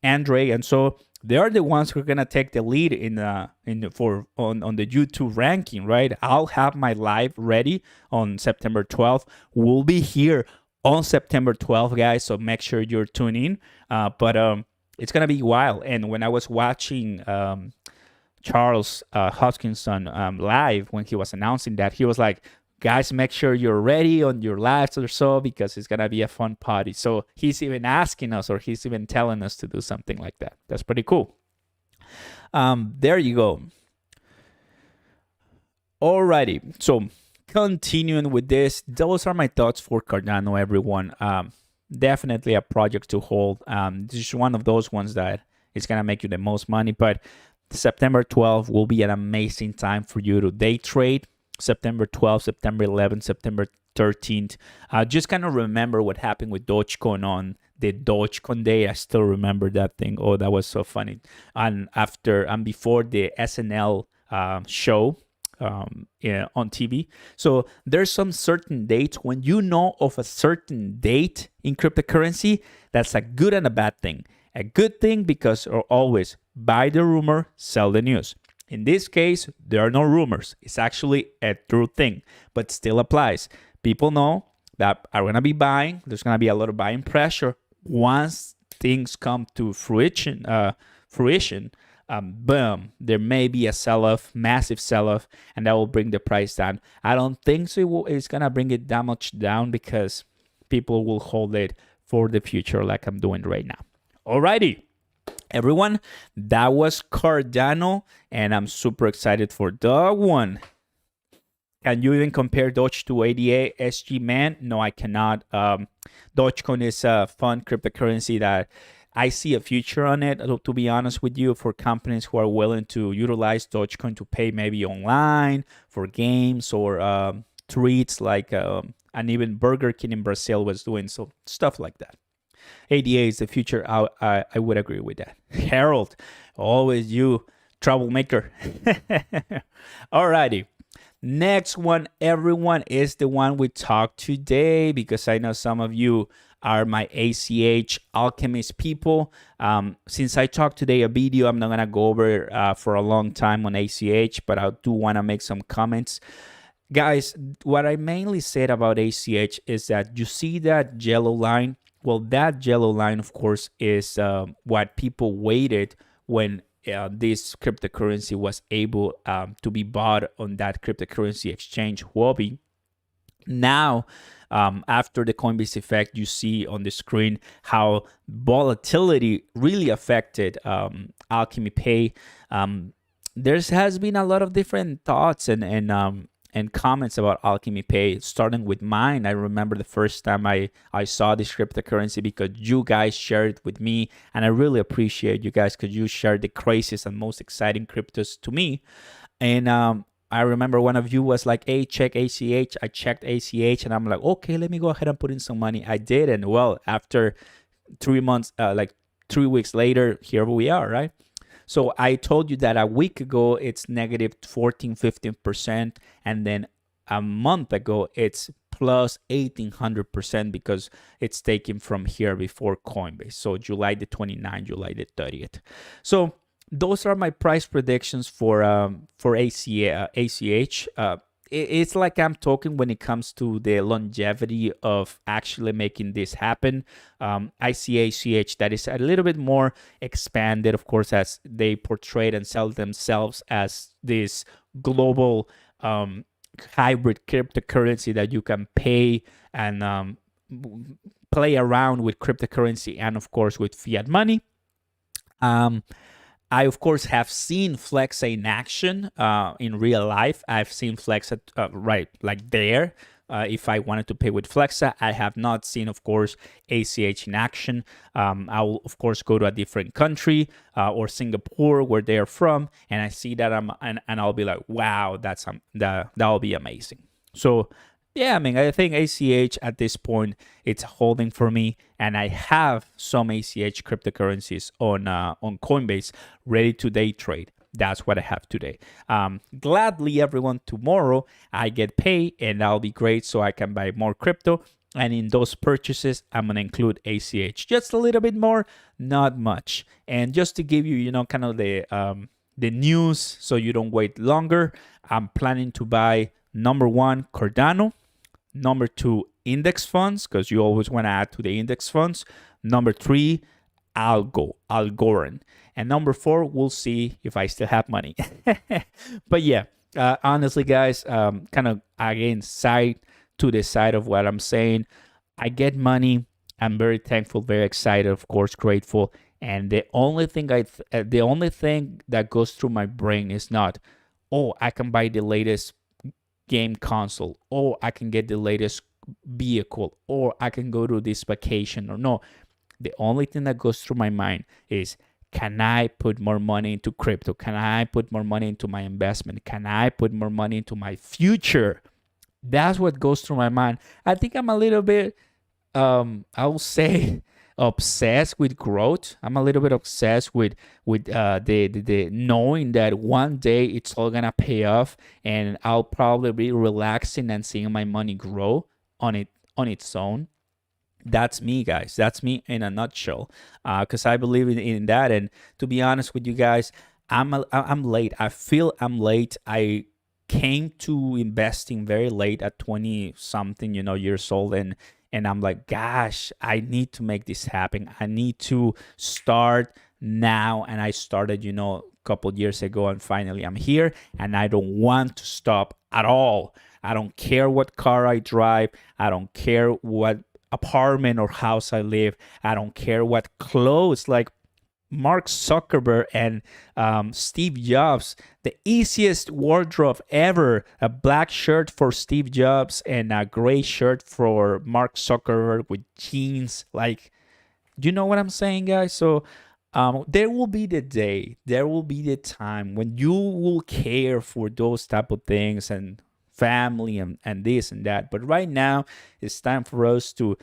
Andre, and so they are the ones who are gonna take the lead on the YouTube ranking, right? I'll have my live ready on September 12th. We'll be here on September 12th, guys. So make sure you're tuning in. But it's gonna be wild. And when I was watching Charles Hoskinson live when he was announcing that, he was like, guys, make sure you're ready on your lives or so, because it's gonna be a fun party. So he's even asking us, or he's even telling us to do something like that. That's pretty cool. There you go. Alrighty, so continuing with this, those are my thoughts for Cardano, everyone. Definitely a project to hold. This is one of those ones that is gonna make you the most money, but September 12th will be an amazing time for you to day trade. September 12th, September 11th, September 13th. Just kind of remember what happened with Dogecoin on the Dogecoin day. I still remember that thing. Oh, that was so funny. And before the SNL show on TV. So there's some certain dates. When you know of a certain date in cryptocurrency, that's a good and a bad thing. A good thing because always buy the rumor, sell the news. In this case, there are no rumors. It's actually a true thing, but still applies. People know that are going to be buying. There's going to be a lot of buying pressure. Once things come to fruition, boom, there may be a sell-off, massive sell-off, and that will bring the price down. I don't think so it's going to bring it that much down, because people will hold it for the future like I'm doing right now. Alrighty. Everyone, that was Cardano, and I'm super excited for that one. Can you even compare Doge to ADA SG, man? No, I cannot. Dogecoin is a fun cryptocurrency that I see a future on it, to be honest with you, for companies who are willing to utilize Dogecoin to pay maybe online for games or treats, like and even Burger King in Brazil was doing, so stuff like that. ADA is the future. I would agree with that. Harold, always you, troublemaker. Alrighty. Next one, everyone, is the one we talked today, because I know some of you are my ACH Alchemist people. Since I talked today a video, I'm not going to go over for a long time on ACH, but I do want to make some comments. Guys, what I mainly said about ACH is that you see that yellow line. Well, that yellow line, of course, is what people waited when this cryptocurrency was able to be bought on that cryptocurrency exchange, Huobi. Now, after the Coinbase effect, you see on the screen how volatility really affected Alchemy Pay. There has been a lot of different thoughts and comments about Alchemy Pay, starting with mine. I remember the first time I saw this cryptocurrency because you guys shared it with me, and I really appreciate you guys because you shared the craziest and most exciting cryptos to me. And I remember one of you was like, hey, check ACH. I checked ACH, and I'm like, okay, let me go ahead and put in some money. I did, and well, after 3 months, like 3 weeks later, here we are, right? So I told you that a week ago it's negative 14-15%, and then a month ago it's plus 1800% because it's taken from here before Coinbase. So July the 29th, July the 30th. So those are my price predictions for ACH. It's like I'm talking when it comes to the longevity of actually making this happen. I see ACH that is a little bit more expanded, of course, as they portray and sell themselves as this global hybrid cryptocurrency that you can pay and play around with cryptocurrency and, of course, with fiat money. I, of course, have seen Flexa in action in real life. I've seen Flexa right like there. If I wanted to pay with Flexa, I have not seen, of course, ACH in action. I will, of course, go to a different country or Singapore, where they're from, and I see that and I'll be like, wow, that'll be amazing. So yeah, I mean, I think ACH at this point, it's holding for me, and I have some ACH cryptocurrencies on Coinbase ready to day trade. That's what I have today. Gladly, everyone, tomorrow I get paid and that'll be great so I can buy more crypto. And in those purchases, I'm going to include ACH. Just a little bit more, not much. And just to give you, kind of the news so you don't wait longer, I'm planning to buy number 1, Cordano. Number 2, index funds, because you always want to add to the index funds. Number 3, Algorand. And number 4, we'll see if I still have money. But yeah, honestly, guys, kind of again, side to the side of what I'm saying. I get money. I'm very thankful, very excited, of course, grateful. And the only thing that goes through my brain is not, oh, I can buy the latest game console, or I can get the latest vehicle, or I can go to this vacation, or no. The only thing that goes through my mind is, can I put more money into crypto? Can I put more money into my investment? Can I put more money into my future? That's what goes through my mind. I think I'm a little bit, I will say, obsessed with growth. I'm a little bit obsessed with the knowing that one day it's all gonna pay off, and I'll probably be relaxing and seeing my money grow on its own. That's me, guys. That's me in a nutshell. Because I believe in that. And to be honest with you guys, I'm late. I feel I'm late. I came to investing very late at 20 something, years old, and I'm like, gosh, I need to make this happen. I need to start now. And I started, a couple years ago, and finally I'm here, and I don't want to stop at all. I don't care what car I drive. I don't care what apartment or house I live. I don't care what clothes, like Mark Zuckerberg and Steve Jobs, the easiest wardrobe ever. A black shirt for Steve Jobs and a gray shirt for Mark Zuckerberg with jeans. Like, you know what I'm saying, guys? So there will be the day, there will be the time when you will care for those type of things and family and this and that. But right now, it's time for us to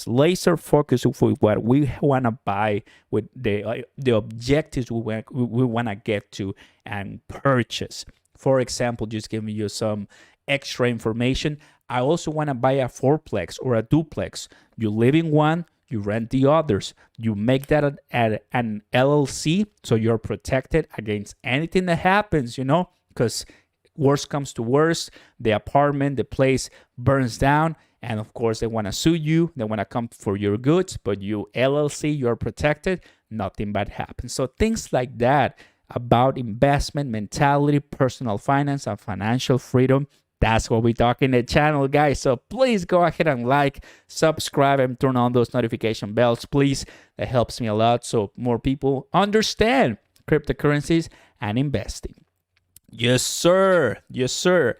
laser focus with what we want to buy, with the objectives we want to get to and purchase. For example, just giving you some extra information, I also want to buy a fourplex or a duplex. You live in one, you rent the others. You make that at an LLC, so you're protected against anything that happens, because worst comes to worst, the apartment, the place burns down, and of course they want to sue you. They want to come for your goods, but you LLC, you're protected. Nothing bad happens. So things like that about investment mentality, personal finance, and financial freedom. That's what we talk in the channel, guys. So please go ahead and like, subscribe, and turn on those notification bells, please. That helps me a lot so more people understand cryptocurrencies and investing. Yes, sir. Yes, sir.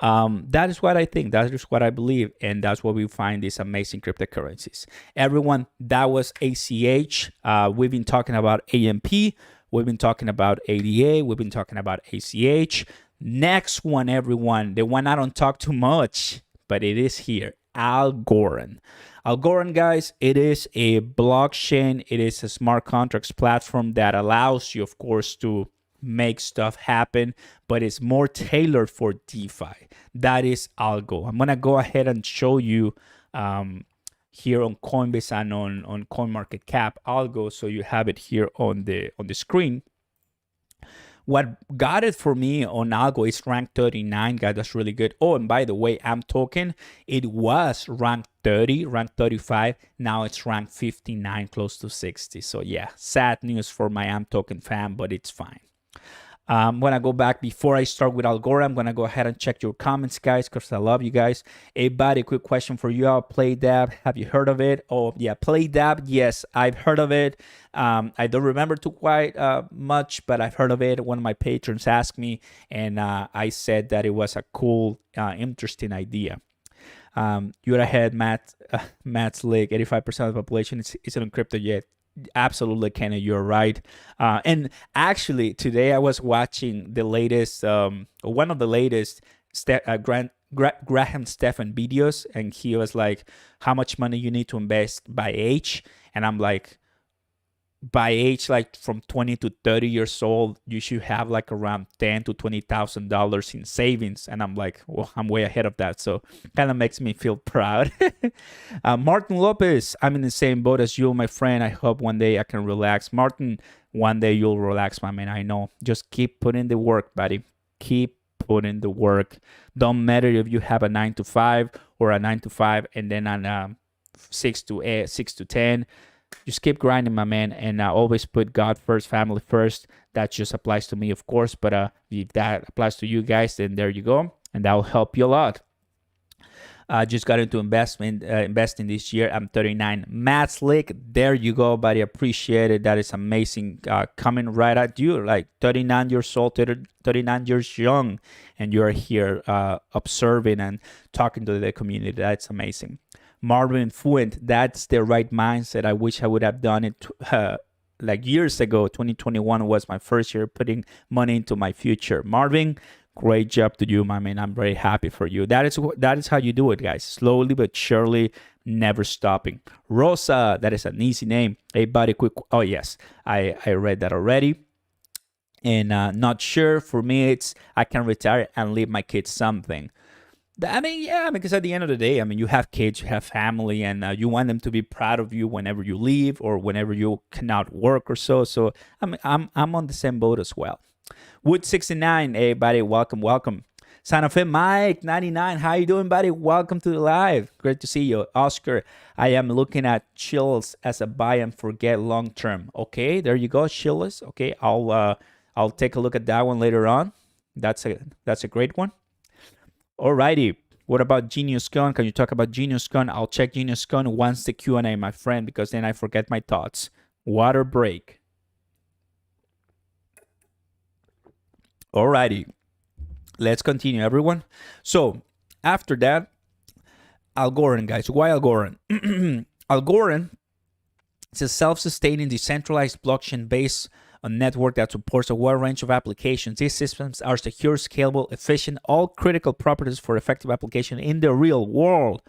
That is what I think. That is what I believe. And that's what we find these amazing cryptocurrencies. Everyone, that was ACH. We've been talking about AMP. We've been talking about ADA. We've been talking about ACH. Next one, everyone, the one I don't talk too much, but it is here, Algorand. Algorand, guys, it is a blockchain. It is a smart contracts platform that allows you, of course, to make stuff happen, but it's more tailored for DeFi. That is Algo. I'm gonna go ahead and show you here on Coinbase and on CoinMarketCap Algo, so you have it here on the screen. What got it for me on Algo is rank 39, guys. That's really good. Oh, and by the way, I'm talking, it was rank 30, rank 35. Now it's rank 59, close to 60. So yeah, sad news for my Am Token fam, but it's fine. I'm gonna go back before I start with Algorand. I'm gonna go ahead and check your comments, guys, because I love you guys. Hey, buddy, quick question for you. PlayDAB, have you heard of it? Oh yeah, PlayDAB. Yes, I've heard of it. I don't remember too quite much, but I've heard of it. One of my patrons asked me, and I said that it was a cool, interesting idea. You're ahead, Matt. Matt's League. 85% of the population isn't on crypto yet. Absolutely, Kenny, you're right. And actually, today I was watching the latest, one of the latest Graham Stephan videos, and he was like, "How much money you need to invest by age?" And I'm like, by age like from 20 to 30 years old, you should have like around $10 to $20,000 in savings. And I'm like, well, I'm way ahead of that. So kind of makes me feel proud. Martin Lopez, I'm in the same boat as you, my friend. I hope one day I can relax. Martin, one day you'll relax, my man. I know. Just keep putting the work, buddy. Keep putting the work. Don't matter if you have a 9 to 5 or a 9 to 5 and then on 6 to 8, 6 to 10. Just keep grinding, my man, and always put God first, family first. That just applies to me, of course, but if that applies to you guys, then there you go, and that will help you a lot. Just got into investing this year. I'm 39. Matt Slick, there you go, buddy. Appreciate it. That is amazing. Coming right at you, like 39 years old, 39 years young, and you're here observing and talking to the community. That's amazing. Marvin Fuent, that's the right mindset. I wish I would have done it like years ago. 2021 was my first year putting money into my future. Marvin, great job to you, my man. I'm very happy for you. That is how you do it, guys. Slowly but surely, never stopping. Rosa, that is an easy name. Hey, buddy, quick. Oh, yes, I read that already. And not sure. For me, it's I can retire and leave my kids something. I mean, yeah, because at the end of the day, I mean, you have kids, you have family, and you want them to be proud of you whenever you leave or whenever you cannot work or so. So I'm on the same boat as well. Wood 69, hey buddy, welcome. Santa Fe Mike 99, how you doing, buddy? Welcome to the live. Great to see you. Oscar, I am looking at chills as a buy and forget long term. Okay, there you go, chills. Okay, I'll take a look at that one later on. That's a great one. Alrighty, what about Genius Gun? Can you talk about Genius Gun? I'll check Genius Gun once the Q&A, my friend, because then I forget my thoughts. Water break. Alrighty, let's continue, everyone. So after that, Algorand, guys. Why Algorand? Algorand is a self-sustaining, decentralized blockchain based a network that supports a wide range of applications. These systems are secure, scalable, efficient, all critical properties for effective application in the real world.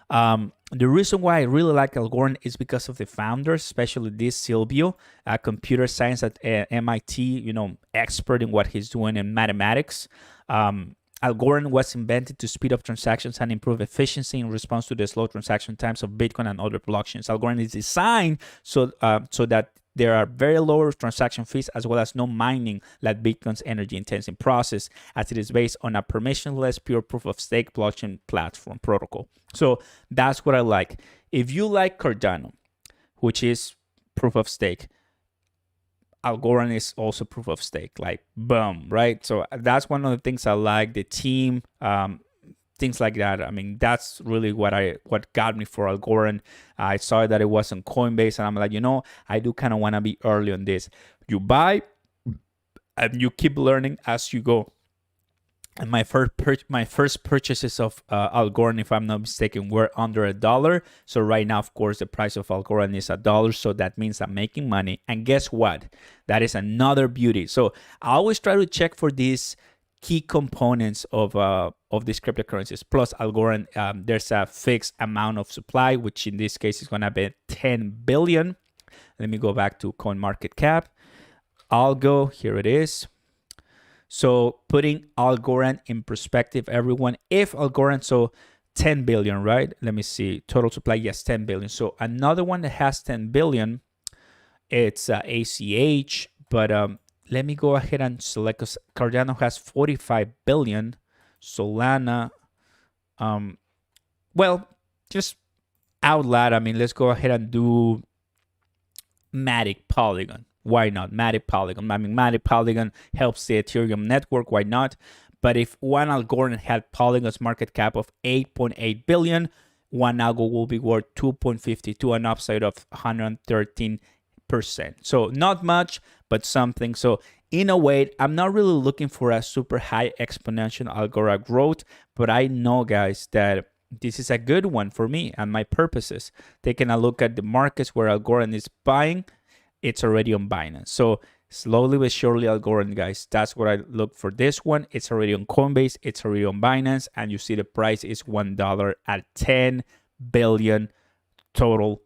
The reason why I really like Algorand is because of the founders, especially this Silvio, a computer science at MIT, expert in what he's doing in mathematics. Algorand was invented to speed up transactions and improve efficiency in response to the slow transaction times of Bitcoin and other blockchains. Algorand is designed so that there are very low transaction fees as well as no mining like Bitcoin's energy-intensive process, as it is based on a permissionless pure proof-of-stake blockchain platform protocol. So that's what I like. If you like Cardano, which is proof-of-stake, Algorand is also proof-of-stake, like boom, right? So that's one of the things I like. The team, things like that. I mean, that's really what got me for Algorand. I saw that it was on Coinbase, and I'm like, I do kind of want to be early on this. You buy, and you keep learning as you go. And my first purchases of Algorand, if I'm not mistaken, were under $1. So right now, of course, the price of Algorand is $1. So that means I'm making money. And guess what? That is another beauty. So I always try to check for these key components of these cryptocurrencies. Plus Algorand, there's a fixed amount of supply, which in this case is going to be 10 billion. Let me go back to CoinMarketCap. Algo, here it is. So putting Algorand in perspective, everyone, if Algorand, so 10 billion, right? Let me see, total supply, yes, 10 billion. So another one that has 10 billion, it's ACH, but let me go ahead and select, because Cardano has 45 billion. Solana, well, just out loud, I mean, let's go ahead and do Matic Polygon. Why not? Matic Polygon. I mean, Matic Polygon helps the Ethereum network. Why not? But if one Algorand had Polygon's market cap of 8.8 billion, one algo will be worth 2.52, an upside of 113%. So not much, but something. So in a way, I'm not really looking for a super high exponential Algorand growth, but I know, guys, that this is a good one for me and my purposes. Taking a look at the markets where Algorand is buying, it's already on Binance. So slowly but surely, Algorand, guys, that's what I look for. This one, it's already on Coinbase, it's already on Binance, and you see the price is $1 at 10 billion total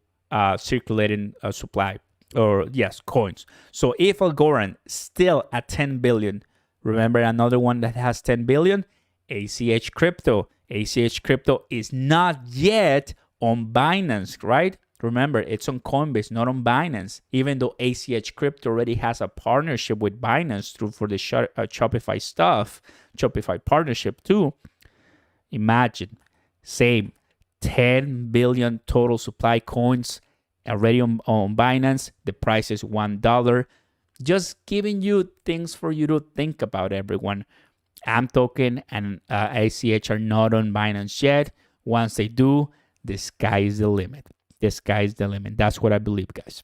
circulating supply. or yes, coins. So if Algorand still at 10 billion, remember another one that has 10 billion, ACH Crypto. ACH Crypto is not yet on Binance, right? Remember, it's on Coinbase, not on Binance. Even though ACH Crypto already has a partnership with Binance for the Shopify stuff, Shopify partnership too. Imagine, same 10 billion total supply coins already on Binance. The price is $1. Just giving you things for you to think about, everyone. AM token and ACH are not on Binance yet. Once they do, the sky is the limit. The sky is the limit. That's what I believe, guys.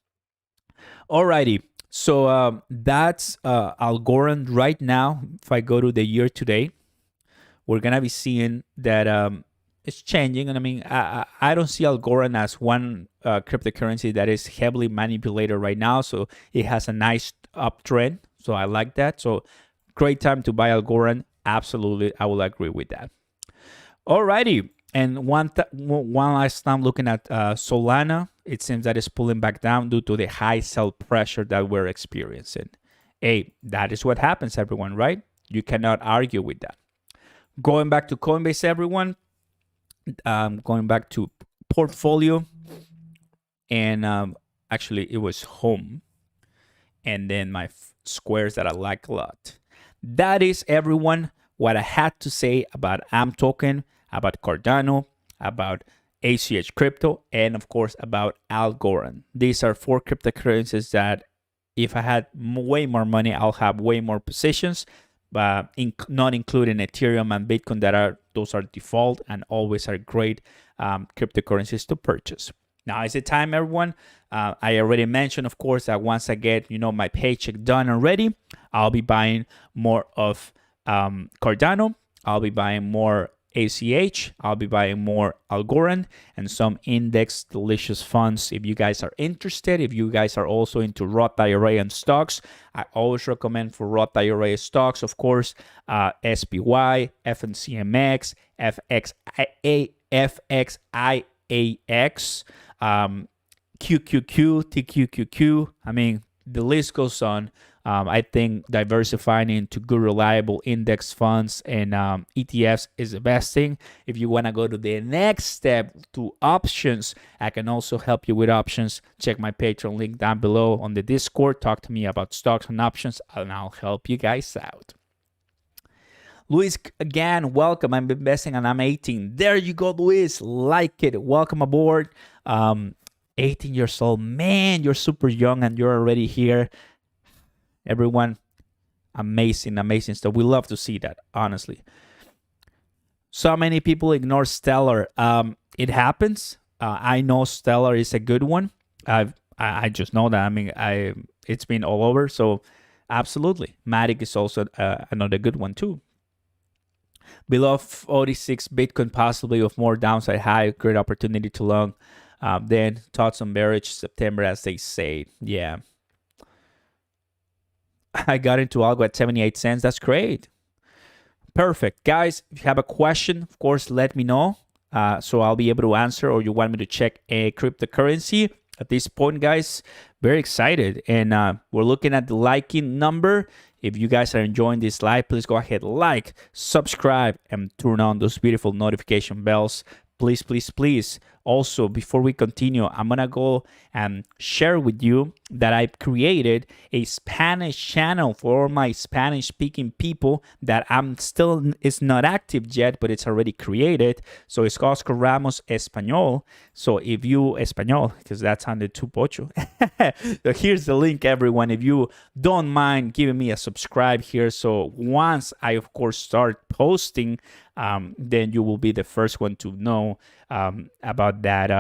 Alrighty. So that's Algorand right now. If I go to the year to date, we're going to be seeing that it's changing. And I mean, I don't see Algorand as one cryptocurrency that is heavily manipulated right now. So it has a nice uptrend. So I like that. So great time to buy Algorand. Absolutely. I will agree with that. Alrighty. And one last time looking at Solana, it seems that it's pulling back down due to the high sell pressure that we're experiencing. Hey, that is what happens, everyone, right? You cannot argue with that. Going back to Coinbase, everyone. Going back to portfolio. And actually, it was home. And then my squares that I like a lot. That is, everyone, what I had to say about AM token, about Cardano, about ACH Crypto, and of course about Algorand. These are 4 cryptocurrencies that if I had way more money, I'll have way more positions, but not including Ethereum and Bitcoin those are default and always are great cryptocurrencies to purchase. Now is the time, everyone. I already mentioned, of course, that once I get my paycheck done already, I'll be buying more of Cardano. I'll be buying more ACH. I'll be buying more Algorand and some index delicious funds. If you guys are interested, if you guys are also into Roth IRA and stocks, I always recommend for Roth IRA stocks, of course, SPY, FNCMX, FXIAX, QQQ, TQQQ. I mean, the list goes on. I think diversifying into good, reliable index funds and ETFs is the best thing. If you want to go to the next step to options, I can also help you with options. Check my Patreon link down below on the Discord. Talk to me about stocks and options, and I'll help you guys out. Luis, again, welcome. I'm investing and I'm 18. There you go, Luis. Like it. Welcome aboard. 18 years old. Man, you're super young and you're already here. Everyone, amazing stuff. We love to see that, honestly. So many people ignore Stellar. It happens. I know Stellar is a good one. I just know that. I mean, it's been all over. So absolutely, Matic is also another good one too. Below 46 Bitcoin, possibly with more downside high, great opportunity to long. Then thoughts on bearish September, as they say. Yeah. I got into Algo at 78 cents. That's great. Perfect. Guys, if you have a question, of course, let me know. So I'll be able to answer, or you want me to check a cryptocurrency. At this point, guys, very excited. And we're looking at the liking number. If you guys are enjoying this live, please go ahead, like, subscribe, and turn on those beautiful notification bells. Please, please, please. Also, before we continue, I'm going to go and share with you that I've created a Spanish channel for my Spanish-speaking people that it's not active yet, but it's already created. So it's Oscar Ramos Español. So if you, Español, because that sounded too pocho. So here's the link, everyone. If you don't mind giving me a subscribe here. So once I, of course, start posting, then you will be the first one to know about that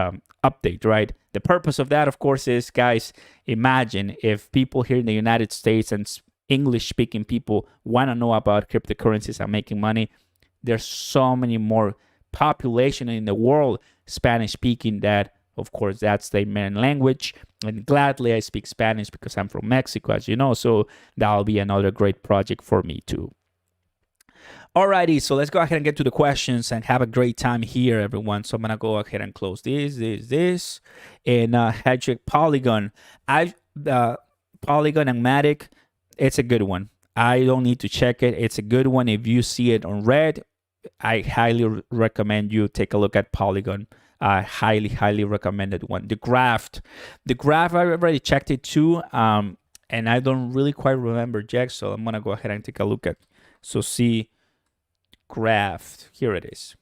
update, right? The purpose of that, of course, is, guys, imagine if people here in the United States and English-speaking people want to know about cryptocurrencies and making money. There's so many more population in the world Spanish-speaking that, of course, that's their main language. And gladly I speak Spanish because I'm from Mexico, as you know. So that'll be another great project for me too. Alrighty, so let's go ahead and get to the questions and have a great time here, everyone. So I'm gonna go ahead and close this, and Hedrick Polygon. the Polygon and Matic, it's a good one. I don't need to check it. It's a good one. If you see it on red, I highly recommend you take a look at Polygon. Highly recommended one. The graph, I already checked it too. And I don't really quite remember Jack, so I'm gonna go ahead and take a look at. So see graph. Here it is.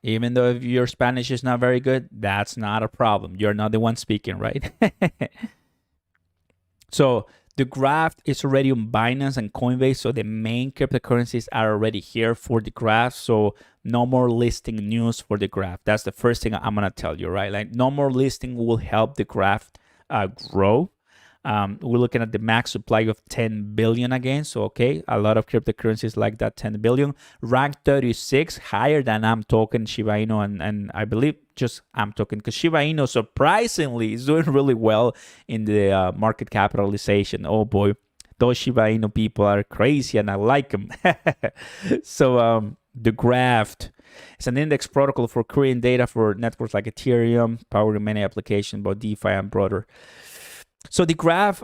Even though if your Spanish is not very good, that's not a problem. You're not the one speaking, right? So the graph is already on Binance and Coinbase. So the main cryptocurrencies are already here for the graph. So no more listing news for the graph. That's the first thing I'm going to tell you, right? Like no more listing will help the graph grow. We're looking at the max supply of 10 billion again. So, okay, a lot of cryptocurrencies like that 10 billion. Rank 36, higher than I'm token, Shiba Inu, and I believe just I'm token, because Shiba Inu surprisingly is doing really well in the market capitalization. Oh boy, those Shiba Inu people are crazy and I like them. So, the graph. It's an index protocol for querying data for networks like Ethereum, powering many applications, both DeFi and broader. So the graph,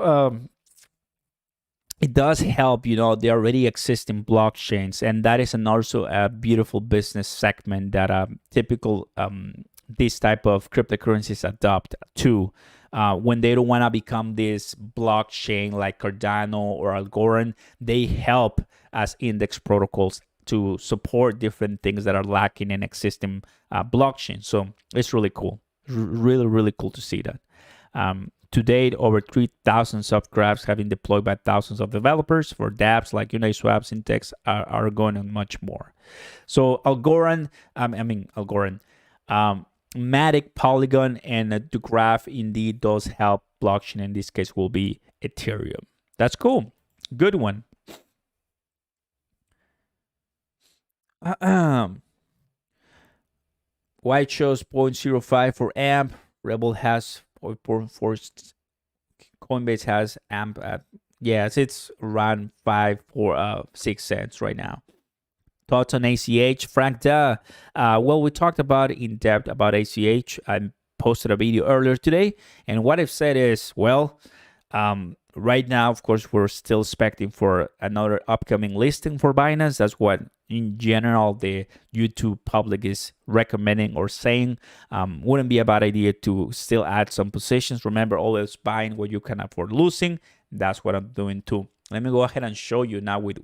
it does help, the already existing blockchains, and that is also a beautiful business segment that typical this type of cryptocurrencies adopt to when they don't want to become this blockchain like Cardano or Algorand. They help as index protocols to support different things that are lacking in existing blockchains. So it's really cool, really cool to see that. To date, over 3,000 subgraphs have been deployed by thousands of developers for dApps like Uniswap, Syntax, are going on much more. So Algorand, Matic, Polygon, and the graph indeed does help blockchain. In this case, will be Ethereum. That's cool. Good one. White shows 0.05 for AMP. Rebel has 0.4. Coinbase has AMP at, yes, it's around 5 or 6 cents right now. Thoughts on ACH, Frank? Well, we talked about in depth about ACH. I posted a video earlier today, and what I've said is, well, right now, of course, we're still expecting for another upcoming listing for Binance. That's what, in general, the YouTube public is recommending or saying. Wouldn't be a bad idea to still add some positions. Remember, always buying what you can afford losing. That's what I'm doing too. Let me go ahead and show you now with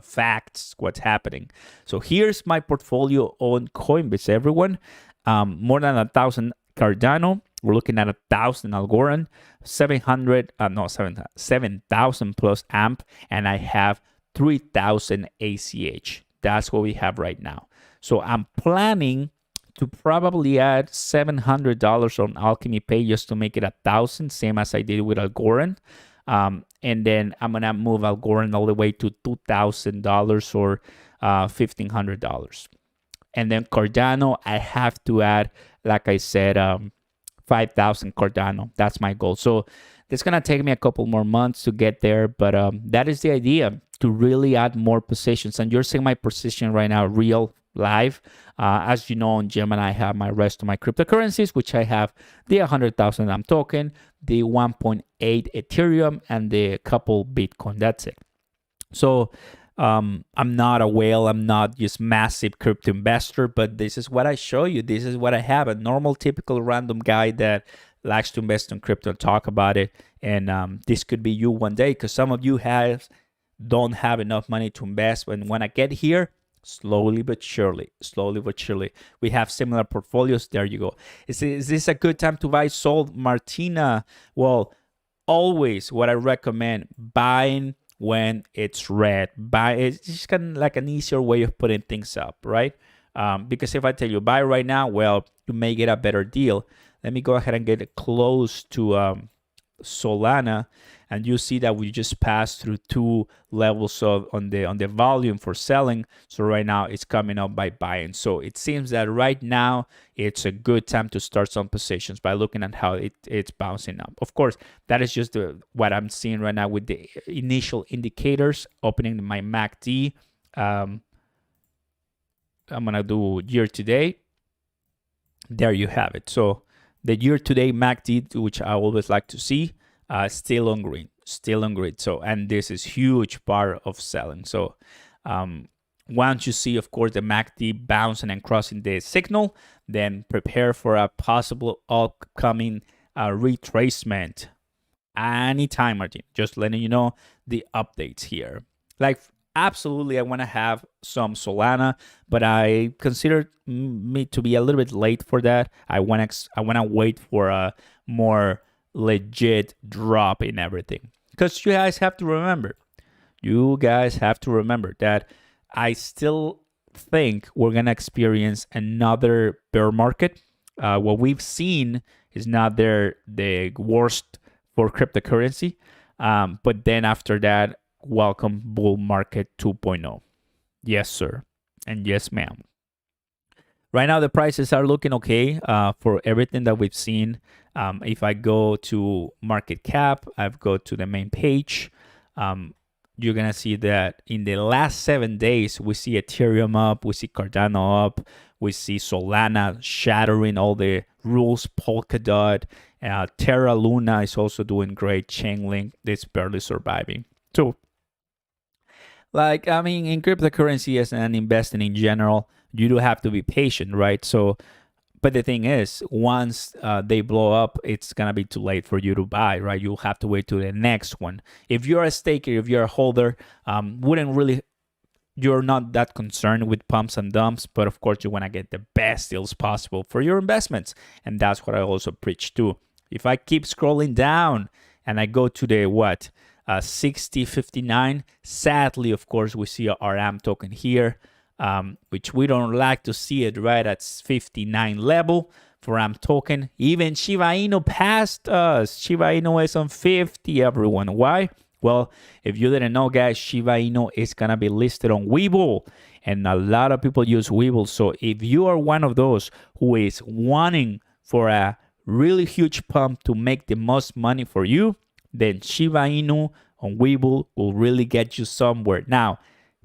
facts what's happening. So here's my portfolio on Coinbase, everyone. More than 1,000 Cardano. We're looking at 1,000 Algorand, 7,000 plus AMP, and I have 3,000 ACH. That's what we have right now. So I'm planning to probably add $700 on Alchemy Pay just to make it 1,000, same as I did with Algorand. And then I'm gonna move Algorand all the way to $2,000 or $1,500. And then Cardano, I have to add, like I said, 5,000 Cordano. That's my goal. So it's going to take me a couple more months to get there, but that is the idea, to really add more positions. And you're seeing my position right now, real live. As you know, on Gemini, I have my rest of my cryptocurrencies, which I have the 100,000 AMP token, the 1.8 Ethereum, and the couple Bitcoin. That's it. So I'm not a whale. I'm not just massive crypto investor, but this is what I show you. This is what I have. A normal, typical random guy that likes to invest in crypto and talk about it. And this could be you one day, because some of you don't have enough money to invest. And when I get here, slowly but surely, we have similar portfolios. There you go. Is this a good time to buy? Sold, Martina? Well, always what I recommend, buying when it's red. It's just kind of like an easier way of putting things up, right? Because if I tell you buy right now, well, you may get a better deal. Let me go ahead and get it close to Solana, and you see that we just passed through 2 levels on the volume for selling. So right now it's coming up by buying. So it seems that right now it's a good time to start some positions by looking at how it's bouncing up. Of course, that is just what I'm seeing right now with the initial indicators. Opening my MACD. I'm gonna do year to date. There you have it. So The year-to-date MACD, which I always like to see, still on green, still on green. So, and this is huge part of selling. So, once you see, of course, the MACD bouncing and crossing the signal, then prepare for a possible upcoming retracement anytime, Martin. Just letting you know the updates here. Like, absolutely, I want to have some Solana, but I consider me to be a little bit late for that. I want to wait for a more legit drop in everything, because you guys have to remember that I still think we're gonna experience another bear market. What we've seen is not the worst for cryptocurrency, but then after that, welcome bull market 2.0. Yes, sir, and yes, ma'am. Right now, the prices are looking okay for everything that we've seen. If I go to market cap, I've go to the main page. You're gonna see that in the last 7 days, we see Ethereum up, we see Cardano up, we see Solana shattering all the rules, Polkadot, Terra Luna is also doing great, Chainlink is barely surviving. So, like, I mean, in cryptocurrency as an investing in general, you do have to be patient, right? So, but the thing is, once they blow up, it's gonna be too late for you to buy, right? You'll have to wait to the next one. If you're a staker, if you're a holder, you're not that concerned with pumps and dumps, but of course you want to get the best deals possible for your investments, and that's what I also preach too. If I keep scrolling down and I go to the 60.59, sadly, of course, we see our AM token here, which we don't like to see it right at 59 level for AM token. Even Shiba Inu passed us. Shiba Inu is on 50, everyone. Why? Well, if you didn't know, guys, Shiba Inu is going to be listed on Webull, and a lot of people use Webull. So if you are one of those who is wanting for a really huge pump to make the most money for you, then Shiba Inu on Webull will really get you somewhere. Now,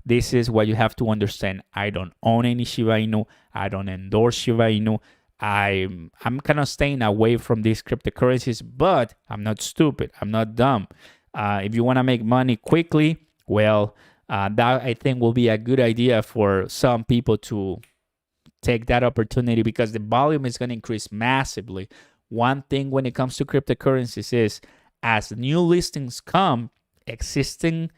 this is what you have to understand. I don't own any Shiba Inu. I don't endorse Shiba Inu. I'm kind of staying away from these cryptocurrencies, but I'm not stupid. I'm not dumb. If you want to make money quickly, well, that I think will be a good idea for some people to take that opportunity, because the volume is going to increase massively. One thing when it comes to cryptocurrencies is, as new listings come, existing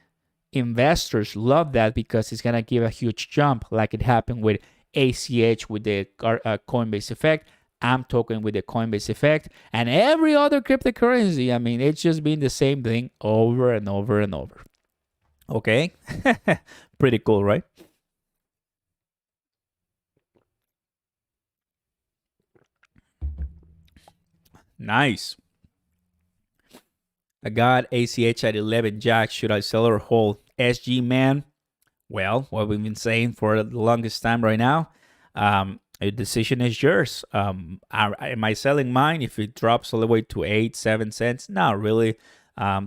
investors love that, because it's going to give a huge jump, like it happened with ACH with the Coinbase effect. I'm talking with the Coinbase effect, and every other cryptocurrency. I mean, it's just been the same thing over and over and over. Okay? Pretty cool, right? Nice. I got ACH at 11 Jack. Should I sell or hold? SG, man. Well, what we've been saying for the longest time right now, a decision is yours. Am I selling mine if it drops all the way to 8-7 cents? Not really,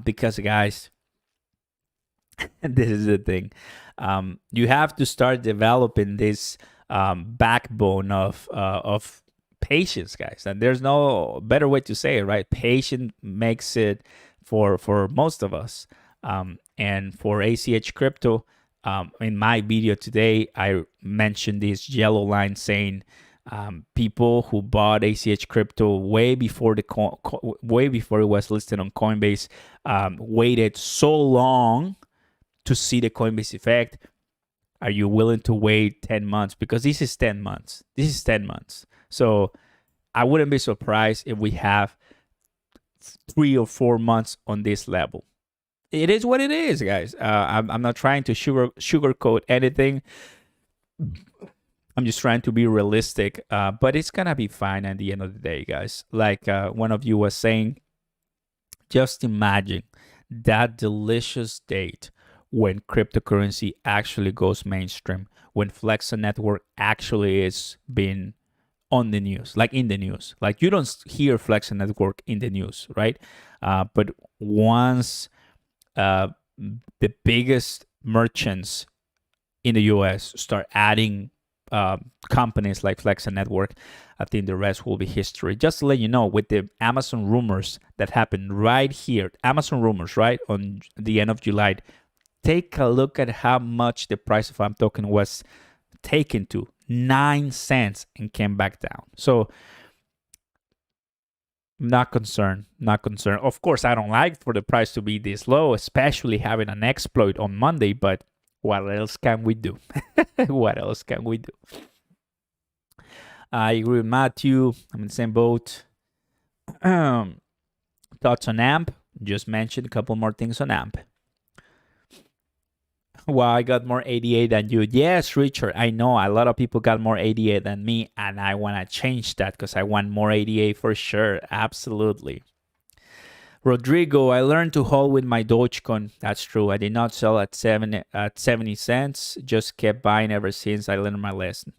because guys, this is the thing. You have to start developing this backbone of patience, guys, and there's no better way to say it, right? Patience makes it for most of us, and for ACH crypto. In my video today, I mentioned this yellow line saying people who bought ACH crypto way before way before it was listed on Coinbase waited so long to see the Coinbase effect. Are you willing to wait 10 months? Because this is 10 months. This is 10 months. So I wouldn't be surprised if we have 3 or 4 months on this level. It is what it is, guys. I'm not trying to sugarcoat anything. I'm just trying to be realistic. But it's gonna be fine at the end of the day, guys. Like one of you was saying, just imagine that delicious date when cryptocurrency actually goes mainstream, when Flexa network actually is being on the news, like in the news. Like you don't hear Flexa network in the news, right? But once the biggest merchants in the US start adding companies like Flexa Network. I think the rest will be history. Just to let you know, with the Amazon rumors that happened right here, Amazon rumors, right, on the end of July, take a look at how much the price of AMP token was taken to 9 cents and came back down. So not concerned. Of course, I don't like for the price to be this low, especially having an exploit on Monday, but what else can we do? What else can we do? I agree with Matthew. I'm in the same boat. Thoughts on AMP? Just mentioned a couple more things on AMP. Well, I got more ADA than you. Yes, Richard, I know a lot of people got more ADA than me, and I want to change that because I want more ADA for sure. Absolutely. Rodrigo, I learned to hold with my Dogecoin. That's true. I did not sell at 70 cents. Just kept buying ever since I learned my lesson.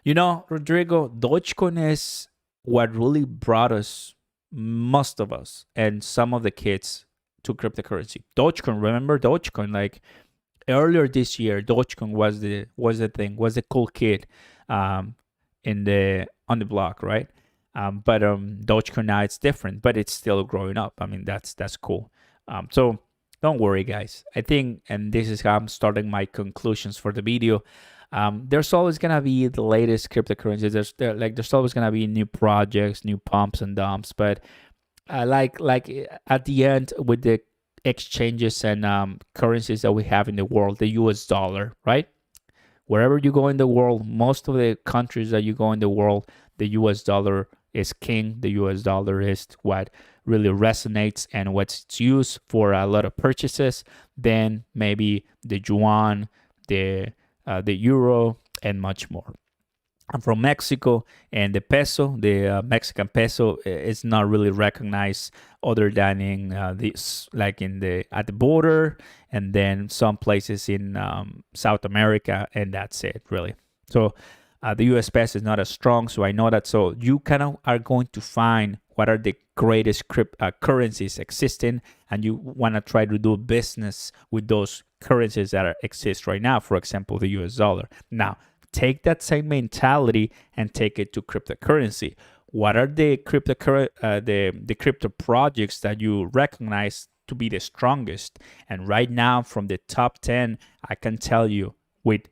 You know, Rodrigo, Dogecoin is what really brought us, most of us, and some of the kids to cryptocurrency. Dogecoin, remember Dogecoin? Like earlier this year, Dogecoin was the cool kid on the block, right? But Dogecoin now it's different, but it's still growing up. I mean, that's cool. So don't worry, guys. I think, and this is how I'm starting my conclusions for the video. There's always gonna be the latest cryptocurrencies. There's always gonna be new projects, new pumps and dumps. But like at the end with the exchanges and currencies that we have in the world, the US dollar, right? Wherever you go in the world, most of the countries that you go in the world, the US dollar is king. The US dollar is what really resonates and what's used for a lot of purchases. Then maybe the yuan, the euro, and much more. I'm from Mexico, and the peso, the Mexican peso, is not really recognized other than in at the border, and then some places in South America, and that's it, really. So the U.S. peso is not as strong, so I know that. So you kind of are going to find what are the greatest currencies existing, and you want to try to do business with those currencies that exist right now. For example, the U.S. dollar. Now, take that same mentality and take it to cryptocurrency. What are the crypto projects that you recognize to be the strongest? And right now, from the top 10, I can tell you with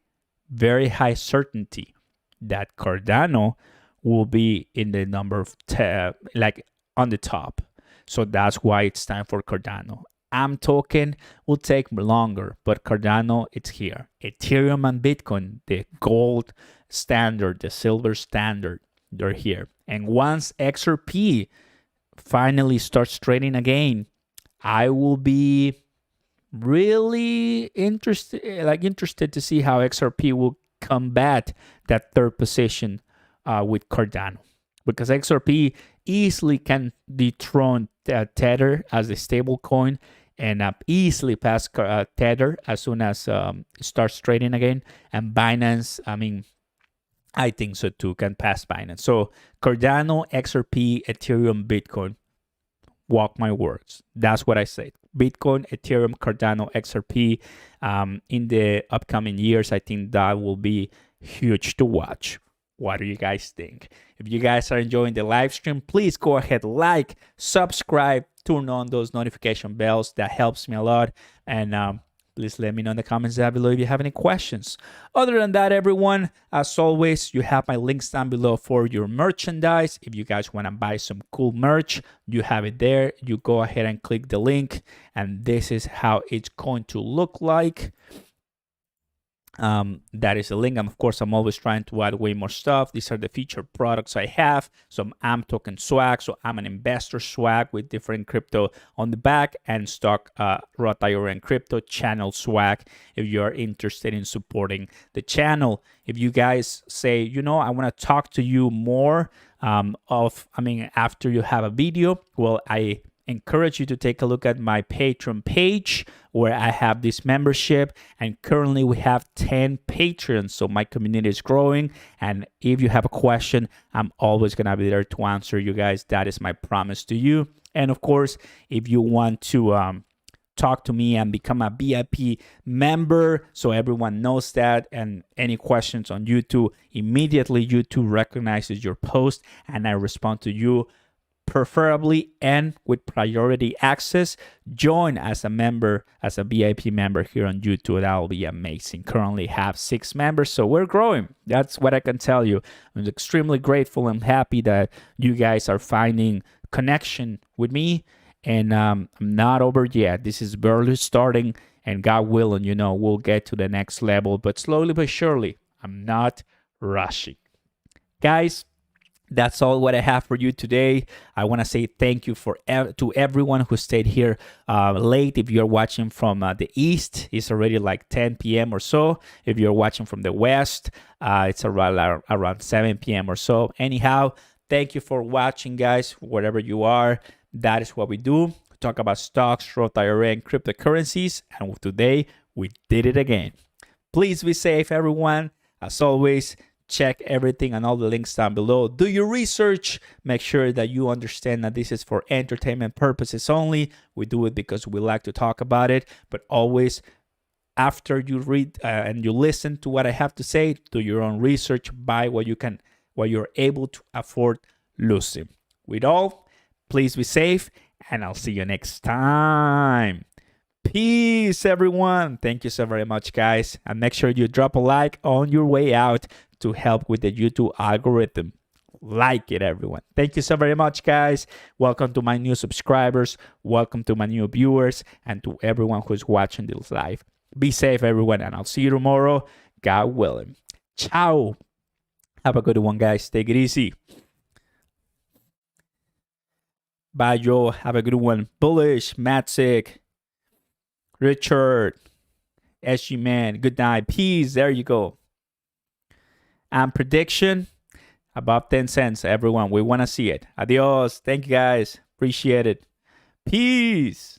very high certainty that Cardano will be in the number of on the top. So that's why it's time for Cardano. AMP token will take longer, but Cardano, it's here. Ethereum and Bitcoin, the gold standard, the silver standard, they're here. And once XRP finally starts trading again, I will be really interested to see how XRP will combat that third position with Cardano, because XRP easily can dethrone Tether as a stable coin and easily pass Tether as soon as it starts trading again. And Binance, I mean, I think so too, can pass Binance. So Cardano, XRP, Ethereum, Bitcoin, walk my words. That's what I said. Bitcoin, Ethereum, Cardano, XRP. In the upcoming years, I think that will be huge to watch. What do you guys think? If you guys are enjoying the live stream, please go ahead, like, subscribe, turn on those notification bells. That helps me a lot. And please let me know in the comments down below if you have any questions. Other than that, everyone, as always, you have my links down below for your merchandise. If you guys want to buy some cool merch, you have it there. You go ahead and click the link, and this is how it's going to look like. That is a link. And of course, I'm always trying to add way more stuff. These are the featured products I have. Some AMP token swag. So I'm an investor swag with different crypto on the back, and stock Roth IRA and crypto channel swag if you're interested in supporting the channel. If you guys say, you know, I want to talk to you more after you have a video, well, I encourage you to take a look at my Patreon page where I have this membership, and currently we have 10 patrons, so my community is growing. And if you have a question, I'm always gonna be there to answer you guys. That is my promise to you. And of course, if you want to talk to me and become a VIP member so everyone knows that. And any questions on YouTube, immediately YouTube recognizes your post and I respond to you, preferably and with priority access. Join as a member, as a VIP member here on YouTube. That'll be amazing. Currently have 6 members, so we're growing. That's what I can tell you. I'm extremely grateful and happy that you guys are finding connection with me. And I'm not over yet. This is barely starting, and God willing, we'll get to the next level, but slowly but surely. I'm not rushing. Guys, that's all what I have for you today. I want to say thank you to everyone who stayed here late. If you're watching from the east, it's already like 10 p.m. or so. If you're watching from the west, it's around 7 p.m. or so. Anyhow, thank you for watching, guys, wherever you are. That is what we do. We talk about stocks, Roth IRA, and cryptocurrencies. And today, we did it again. Please be safe, everyone. As always, check everything and all the links down below. Do your research. Make sure that you understand that this is for entertainment purposes only. We do it because we like to talk about it. But always, after you read and you listen to what I have to say, do your own research. Buy what you're able to afford losing. With all, please be safe, and I'll see you next time. Peace, everyone. Thank you so very much, guys. And make sure you drop a like on your way out to help with the YouTube algorithm. Like it, everyone. Thank you so very much, guys. Welcome to my new subscribers. Welcome to my new viewers, and to everyone who's watching this live. Be safe, everyone, and I'll see you tomorrow, God willing. Ciao. Have a good one, guys. Take it easy. Bye, Joe. Have a good one. Bullish, Matsick, Richard, SG Man. Good night. Peace. There you go. And prediction above 10 cents, everyone. We want to see it. Adios. Thank you, guys. Appreciate it. Peace.